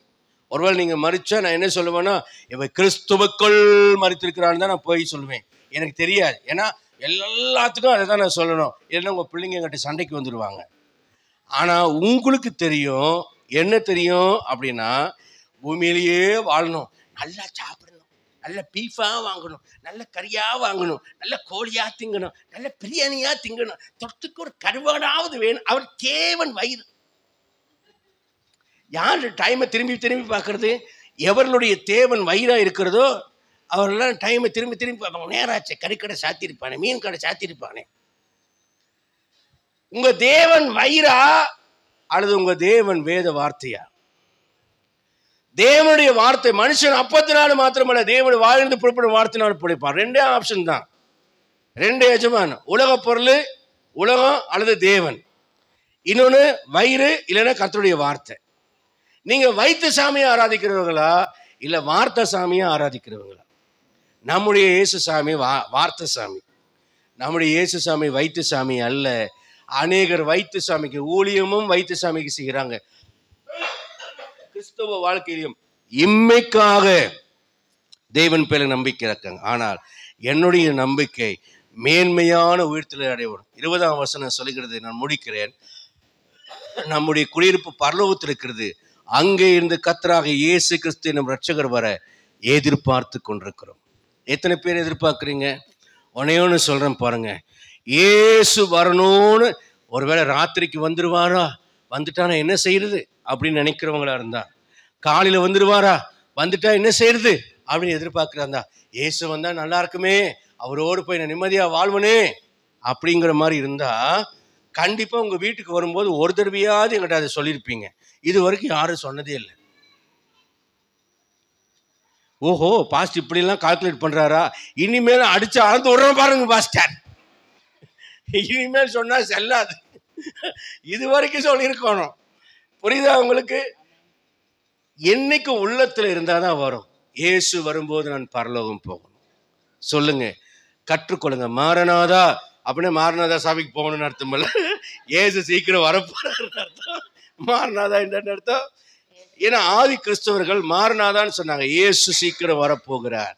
ஒருவேளை நீங்க மறிச்சா நான் என்ன சொல்லுவேன்னா, இவன் கிறிஸ்துவுக்குள் மறித்திருக்கிறான்னு தான் நான் போய் சொல்லுவேன். எனக்கு தெரியாது. ஏன்னா எல்லாத்துக்கும் அதை தான் நான் சொல்லணும், இல்லைன்னா உங்கள் பிள்ளைங்க என்கிட்ட சண்டைக்கு வந்துடுவாங்க. ஆனால் உங்களுக்கு தெரியும், என்ன தெரியும் அப்படின்னா, பூமியிலேயே வாழணும், நல்லா சாப்பிடணும், நல்ல பீஃபாக வாங்கணும், நல்ல கறியாக வாங்கணும், நல்ல கோழியாக திங்கணும், நல்ல பிரியாணியாக திங்கணும், தொட்டுக்கு ஒரு கருவாடாவது வேணும். அவர் தேவன் வயிறு. யார் டைமை திரும்பி திரும்பி பார்க்கறது? எவர்களுடைய தேவன் வயிறாக இருக்கிறதோ அவரெல்லாம் டைமை திரும்பி திரும்பி பார்ப்பாங்க. நேராச்சு, கறிக்கடை சாத்திருப்பானே, மீன் கடை சாத்திருப்பானே. உங்க தேவன் வயிறா அல்லது உங்க தேவன் வேத வார்த்தையா? தேவனுடைய வார்த்தை. மனுஷன் அப்பத்தினால மாத்திரமல்ல, தேவனுடைய வாழ்ந்து புறப்படும் வார்த்தையினால் பிழைப்பான். ரெண்டே ஆப்ஷன் தான், ரெண்டு எஜமான். உலக பொருள், உலகம் அல்லது தேவன். இன்னொன்று வயிறு, இல்லைன்னா கர்த்தருடைய வார்த்தை. நீங்க வைத்த சாமியை ஆராதிக்கிறவங்களா இல்ல வார்த்தை சாமியை ஆராதிக்கிறவங்களா? நம்முடைய இயேசு சாமி வார்த்தை சாமி. நம்முடைய இயேசு சாமி வைத்த சாமி அல்ல. அநேகர் வைத்த சாமிக்கு ஊழியமும் வைத்த சாமிக்கு செய்கிறாங்க. கிறிஸ்தவ வாழ்க்கையிலும் இம்மைக்காக தேவன் பேர நம்பிக்கை இருக்காங்க. ஆனால் என்னுடைய நம்பிக்கை மேன்மையான உயிர்த்தலை அடையவும். 20ஆம் வசனம் சொல்லுகிறது, நான் முடிக்கிறேன். நம்முடைய குடியிருப்பு பரலோகத்தில் இருக்கிறது, அங்கே இருந்து கர்த்தராக இயேசு கிறிஸ்து நம் ரட்சகர் வர எதிர்பார்த்து கொண்டிருக்கிறோம். எத்தனை பேர் எதிர்பார்க்குறீங்க? ஒன்னே சொல்றேன் பாருங்க, இயேசு வரணும்னு ஒருவேளை ராத்திரிக்கு வந்துடுவாரா, வந்துட்டானா என்ன செய்யறது அப்படின்னு நினைக்கிறவங்களா இருந்தா, காலையில வந்துடுவாரா, வந்துட்டா என்ன செய்யறது அப்படின்னு எதிர்பார்க்கிறாந்தா, இயேசு வந்தா நல்லா இருக்குமே, அவரோடு போய் நான் நிம்மதியா வாழ்வனே அப்படிங்கிற மாதிரி இருந்தா, கண்டிப்பா உங்க வீட்டுக்கு வரும்போது ஒரு தடவையாவது எங்கிட்ட அதை சொல்லியிருப்பீங்க. இது வரைக்கும் யாரும் சொன்னதே இல்லை. ஓஹோ, பாஸ்ட் இப்படிலாம் கால்குலேட் பண்றாரா, இனிமேல் அடிச்சு அளந்து விடுற பாருங்க பாஸ்டர், இனிமேல் சொன்னா செல்லாது. இது வரைக்கும் சொல்லியிருக்கணும். புரியுதா உங்களுக்கு? என்னைக்கு உள்ளத்துல இருந்தாதான் வரும். இயேசு வரும்போது நான் பரலோகம் போகணும் சொல்லுங்க, கற்றுக்கொள்ளுங்க. மாரநாதா அப்படின்னா மாரநாதா சாமிக்கு போகணும்னு அர்த்தம் இல்ல, இயேசு சீக்கிரம் வரப்போறாருன்னு அர்த்தம். மாரநாதா என்னன்னு அர்த்தம்? ஏன்னா ஆதி கிறிஸ்தவர்கள் மாரநாதான்னு சொன்னாங்க, இயேசு சீக்கிரம் வரப்போகிறார்.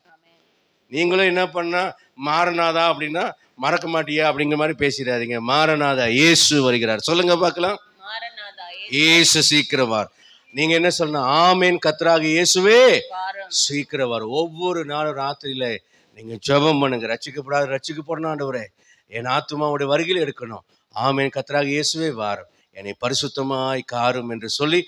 நீங்களும் என்ன பண்ணா மாரநாதா அப்படின்னா மறக்க மாட்டியா அப்படிங்கிற மாதிரி பேசிடாதீங்க. மாரநாதா, இயேசு வருகிறார் சொல்லுங்க பார்க்கலாம். இயேசு சீக்கிரம் வார். நீங்க என்ன சொல்லணும்? ஆமேன், கர்த்தராக இயேசுவே சீக்கிரம் வார். ஒவ்வொரு நாளும் ராத்திரியில நீங்க ஜெபம் பண்ணுங்க, ரட்சிக்கப்படாத ரட்சிக்கப்படணும் ஆண்டவரே, என் ஆத்துமாவுடைய வருகையில் எடுக்கணும். ஆமேன், கர்த்தராக இயேசுவே வாரும், என்னை பரிசுத்தமாய் காரும் என்று சொல்லி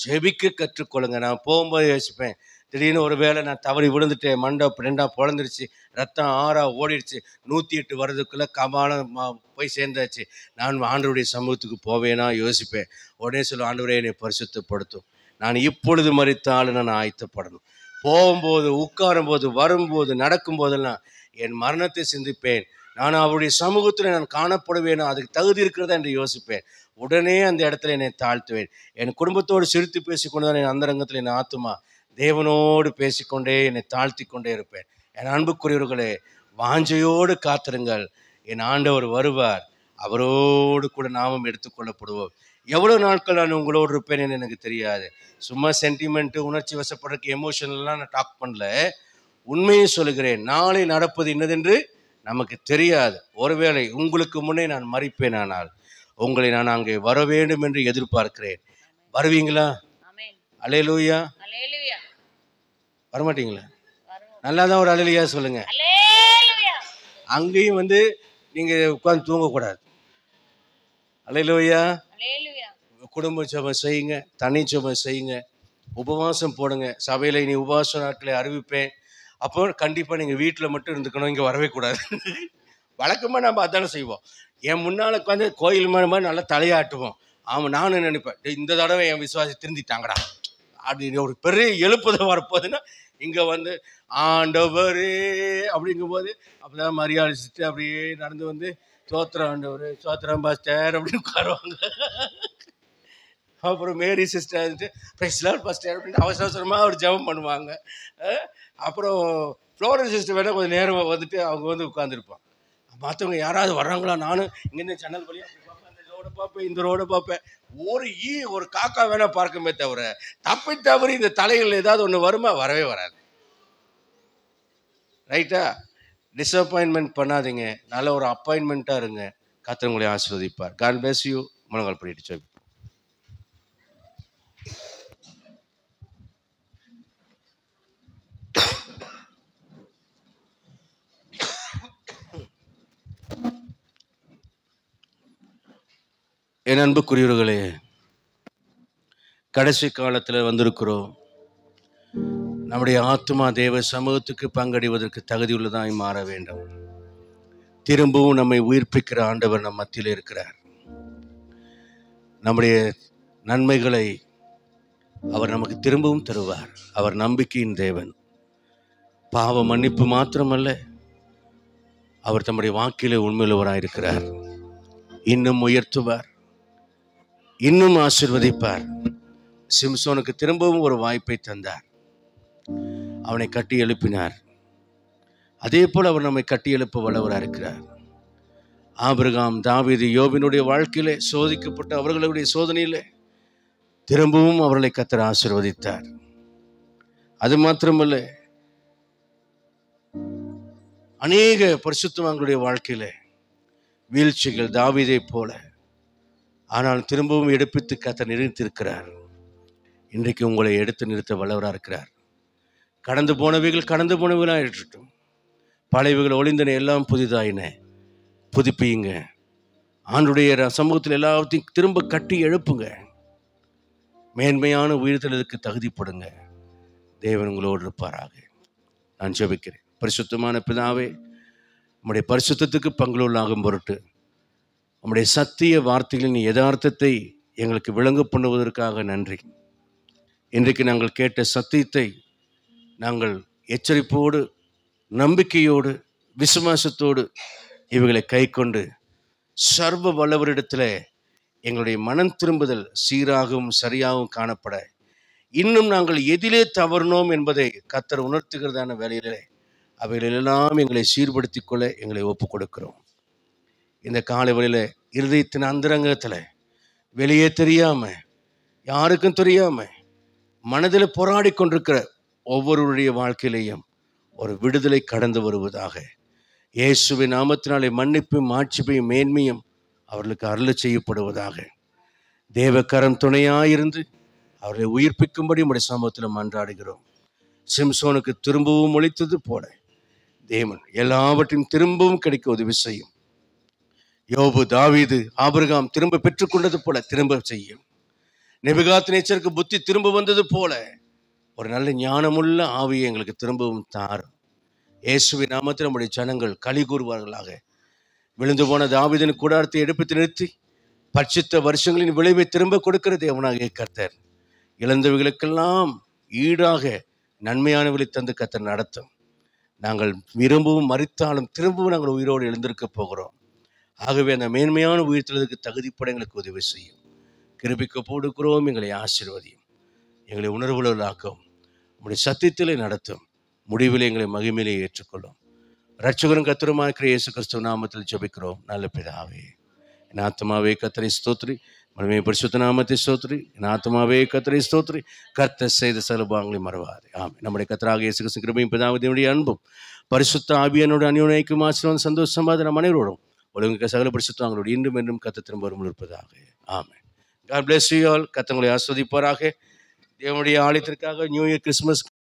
ஜெபிக்க கற்றுக்கொள்ளுங்க. நான் போகும்போது யோசிப்பேன், திடீர்னு ஒரு வேளை நான் தவறி விழுந்துட்டேன், மண்டை 2ஆ பொழந்துருச்சு, ரத்தம் 6ஆ ஓடிடுச்சு, 108 வர்றதுக்குள்ள கபாலம் போய் சேர்ந்தாச்சு, நான் ஆண்டவருடைய சமூகத்துக்கு போவேனா யோசிப்பேன். உடனே சொல்ல, ஆண்டவரே என்னை பரிசுத்தப்படுத்தும், நான் இப்பொழுது மரித்தாலும் நான் ஆயத்தப்படணும். போகும்போது, உட்காரும் போது, வரும்போது, நடக்கும் போதெல்லாம் என் மரணத்தை சிந்திப்பேன். நான் அவருடைய சமூகத்தில் நான் காணப்படுவேனோ, அதுக்கு தகுதி இருக்கிறதா என்று யோசிப்பேன். உடனே அந்த இடத்துல என்னை தாழ்த்துவேன். என் குடும்பத்தோடு சிரித்து பேசிக்கொண்டுதான் என் அந்தரங்கத்தில் என் ஆத்துமா தேவனோடு பேசிக்கொண்டே என்னை தாழ்த்தி கொண்டே இருப்பேன். என் அன்புக்குரியவர்களே, வாஞ்சையோடு காத்திருங்கள், என் ஆண்டவர் வருவார், அவரோடு கூட நாமும் எடுத்துக்கொள்ளப்படுவோம். எவ்வளோ நாட்கள் நான் உங்களோடு இருப்பேன்னு எனக்கு தெரியாது. சும்மா சென்டிமெண்ட்டு, உணர்ச்சி வசப்படுறதுக்கு எமோஷனல்லாம் நான் டாக் பண்ணல. உண்மையை சொல்லுகிறேன், நாளை நடப்பது என்னதென்று நமக்கு தெரியாது. ஒருவேளை உங்களுக்கு முன்னே நான் மரிப்பேன், ஆனால் உங்களை நான் அங்கே வர வேண்டும் என்று எதிர்பார்க்கிறேன். வருவீங்களா? அல்லேலூயா. வரமாட்டீங்களா? நல்லாதான் ஒரு அல்லேலூயா சொல்லுங்க. அங்கேயும் வந்து நீங்க உட்கார்ந்து தூங்கக்கூடாது. அல்லேலூயா. குடும்ப ஜெபம் செய்யுங்க, தனி ஜெபம் செய்யுங்க, உபவாசம் போடுங்க. சபையில் இனி உபவாச நாட்களை அறிவிப்பேன். அப்போ கண்டிப்பாக நீங்கள் வீட்டில் மட்டும் இருந்துக்கணும், இங்கே வரவே கூடாது. வழக்கமாக நம்ம அதானே செய்வோம். என் முன்னால் உட்காந்து கோயில் மாதிரி நல்லா தலையாட்டுவோம். ஆமாம், நானும் நினைப்பேன், இந்த தடவை என் விசுவாசி திருந்திட்டாங்கடா அப்படின்னு ஒரு பெரிய எழுப்புதல் வரப்போகுதுன்னா, இங்கே வந்து ஆண்டவரே அப்படிங்கும்போது அப்போதான் மரியாதை அப்படியே நடந்து வந்து சோத்திரம் ஆண்டவர், சோத்திரம் பாஸ்டர் அப்படின்னு உட்காருவாங்க. அப்புறம் மேரி சிஸ்டர் வந்துட்டு பிரைஸ்லார்ட் பாஸ்டர் அப்படின்னு அவசர அவசரமாக ஒரு ஜெபம் பண்ணுவாங்க. அப்புறம் ஃப்ளோரன்ஸ் சிஸ்டர் வேணால் கொஞ்சம் நேரம் வந்துட்டு அவங்க வந்து உட்காந்துருப்பாங்க. மற்றவங்க யாராவது வர்றாங்களா, நானும் இங்கேருந்து ஜன்னல் வழியாக அப்படி பார்ப்பேன், அந்த ரோடை பார்ப்பேன், இந்த ரோடை பார்ப்பேன். ஒரு காக்கா வேணால் பார்க்குமே தவிர தவறி இந்த தலைகள் ஏதாவது ஒன்று வருமா? வரவே வராது. ரைட்டா? டிசப்பாயின்மெண்ட் பண்ணாதீங்க. நல்ல ஒரு அப்பாயின்மெண்ட்டாக இருங்க. கர்த்தர் உங்களை ஆசீர்வதிப்பார். God bless you. முழங்கால் படிட்டு ஜெபிப்போம். என் அன்புக்குரியவர்களே, கடைசி காலத்தில் வந்திருக்கிறோம். நம்முடைய ஆத்துமா தேவ சமூகத்துக்கு பங்கடைவதற்கு தகுதியுள்ளதாய் மாற வேண்டும். திரும்பவும் நம்மை உயிர்ப்பிக்கிற ஆண்டவர் நம் மத்தியில் இருக்கிறார். நம்முடைய நன்மைகளை அவர் நமக்கு திரும்பவும் தருவார். அவர் நம்பிக்கையின் தேவன். பாவ மன்னிப்பு மாத்திரமல்ல, அவர் தம்முடைய வாக்கிலே உண்மையுள்ளவராயிருக்கிறார். இன்னும் உயர்த்துவார், இன்னும் ஆசீர்வதிப்பார். சிம்சோனுக்கு திரும்பவும் ஒரு வாய்ப்பை தந்தார். அவனை கட்டி எழுப்பினார். அதே போல் அவர் நம்மை கட்டி எழுப்ப வல்லவராக இருக்கிறார். ஆபிரகாம், தாவீது, யோபினுடைய வாழ்க்கையிலே சோதிக்கப்பட்ட அவர்களுடைய சோதனையிலே திரும்பவும் அவர்களை கர்த்தர் ஆசீர்வதித்தார். அது மாத்திரமல்ல, அநேக பரிசுத்தவான்களுடைய வாழ்க்கையிலே வீழ்ச்சிகள் தாவீதை போல, ஆனால் திரும்பவும் எடுப்பித்து கர்த்தர் நிறுத்தியிருக்கிறார். இன்றைக்கு உங்களை எடுத்து நிறுத்த வல்லவராக இருக்கிறார். கடந்து போனவைகள் கடந்து போனவைகளாக இருக்கட்டும், பழையவைகள் ஒளிந்தன, எல்லாம் புதிதாயின. புதுப்பியுங்க. ஆண்டுடைய சமூகத்தில் எல்லாத்தையும் திரும்ப கட்டி எழுப்புங்க. மேன்மையான உயிர்த்தலுக்கு தகுதிப்படுங்க. தேவன் உங்களோடு இருப்பாராக. நான் ஜெபிக்கிறேன். பரிசுத்தமான பிதாவே, நம்முடைய பரிசுத்தத்துக்கு பங்குள்ளாகும் பொருட்டு நம்முடைய சத்திய வார்த்தைகளின் யதார்த்தத்தை எங்களுக்கு விளங்க பண்ணுவதற்காக நன்றி. இன்றைக்கு நாங்கள் கேட்ட சத்தியத்தை நாங்கள் எச்சரிப்போடு, நம்பிக்கையோடு, விசுவாசத்தோடு இவைகளை கை கொண்டு சர்வ வல்லவரிடத்தில் எங்களுடைய மனம் திரும்புதல் சீராகவும் சரியாகவும் காணப்பட, இன்னும் நாங்கள் எதிலே தவறினோம் என்பதை கர்த்தர் உணர்த்துகிறதான வேலையிலே அவைகளெல்லாம் எங்களை சீர்படுத்தி கொள்ள எங்களை ஒப்புக் கொடுக்கிறோம். இந்த காலை வேளையில் இருதயத்தின் அந்தரங்கத்தில் வெளியே தெரியாமல், யாருக்கும் தெரியாமல் மனதில் போராடி கொண்டிருக்கிற ஒவ்வொருவருடைய வாழ்க்கையிலையும் ஒரு விடுதலை கடந்து வருவதாக. இயேசுவின் நாமத்தினாலே மன்னிப்பும் ஆட்சிப்பையும் மேன்மையும் அவர்களுக்கு அருள செய்யப்படுவதாக. தேவக்கரம் துணையாயிருந்து அவர்களை உயிர்ப்பிக்கும்படி உம்முடைய சமூகத்தில் மன்றாடுகிறோம். சிம்சோனுக்கு திரும்பவும் ஒழித்தது போல தேவன் எல்லாவற்றையும் திரும்பவும் கிடைக்க உதவி செய்யும். யோபு, தாவீது, ஆபிரகாம் திரும்ப பெற்றுக்கொண்டது போல திரும்ப செய்யும். நேபுகாத்நேச்சருக்கு புத்தி திரும்ப வந்தது போல ஒரு நல்ல ஞானமுள்ள ஆவியை எங்களுக்கு திரும்பவும் தாரும். இயேசுவின் நாமத்தில் நம்முடைய ஜனங்கள் களி கூறுவார்களாக. விழுந்து போன தாவீதின் கூடாரத்தை எடுப்பித்து நிறுத்தி பட்சித்த வருஷங்களின் விளைவை திரும்ப கொடுக்கிற தேவனாகிய கர்த்தர் இழந்தவைகளுக்கெல்லாம் ஈடாக நன்மையானவர்களை தந்து கர்த்தர் நடத்தும். நாங்கள் விரும்பவும் மறித்தாலும் திரும்பவும் நாங்கள் உயிரோடு எழுந்திருக்க போகிறோம். ஆகவே அந்த மேன்மையான உயிர்த்தலுக்கு தகுதிப்பட எங்களுக்கு உதவி செய்யும். கிருபிக்க போடுக்கிறோம். எங்களை ஆசீர்வதியும். எங்களை உணர்வுள்ளாக்கும். உங்களுடைய சத்தியத்திலே நடத்தும். முடிவில் எங்களை மகிமையிலே ஏற்றுக்கொள்ளும். இரட்சகரும் கர்த்தருமாகிய இயேசு கிறிஸ்து நாமத்தில் ஜெபிக்கிறோம் நல்ல பிதாவே. என் ஆத்மாவே கர்த்தரை ஸ்தோத்திரி, மகிமை பரிசுத்த நாமத்தை ஸ்தோத்திரி. என் ஆத்மாவே கர்த்தரை ஸ்தோத்திரி, கர்த்தர் செய்த சலுபாங்களை மறவாதே. ஆமென். நம்முடைய கர்த்தராகிய இயேசு கிறிஸ்து கிருபையும் பிதாவுடைய அன்பும் பரிசுத்த ஆவியானோட அநியோன்யைக்கும் ஆசீர்வாதம் சந்தோஷமாக நம் அனைவரோடும் ஒழுங்கு சகல பரிசுத்தவான்களோடு இன்றும் என்றும் கர்த்தர் திரும்ப வரும் இருப்பதாக. ஆமென். God bless you all. கர்த்தர் உங்களை ஆசீர்வதிப்பாராக. தேவனுடைய ஆலயத்திற்காக நியூ இயர் கிறிஸ்மஸ்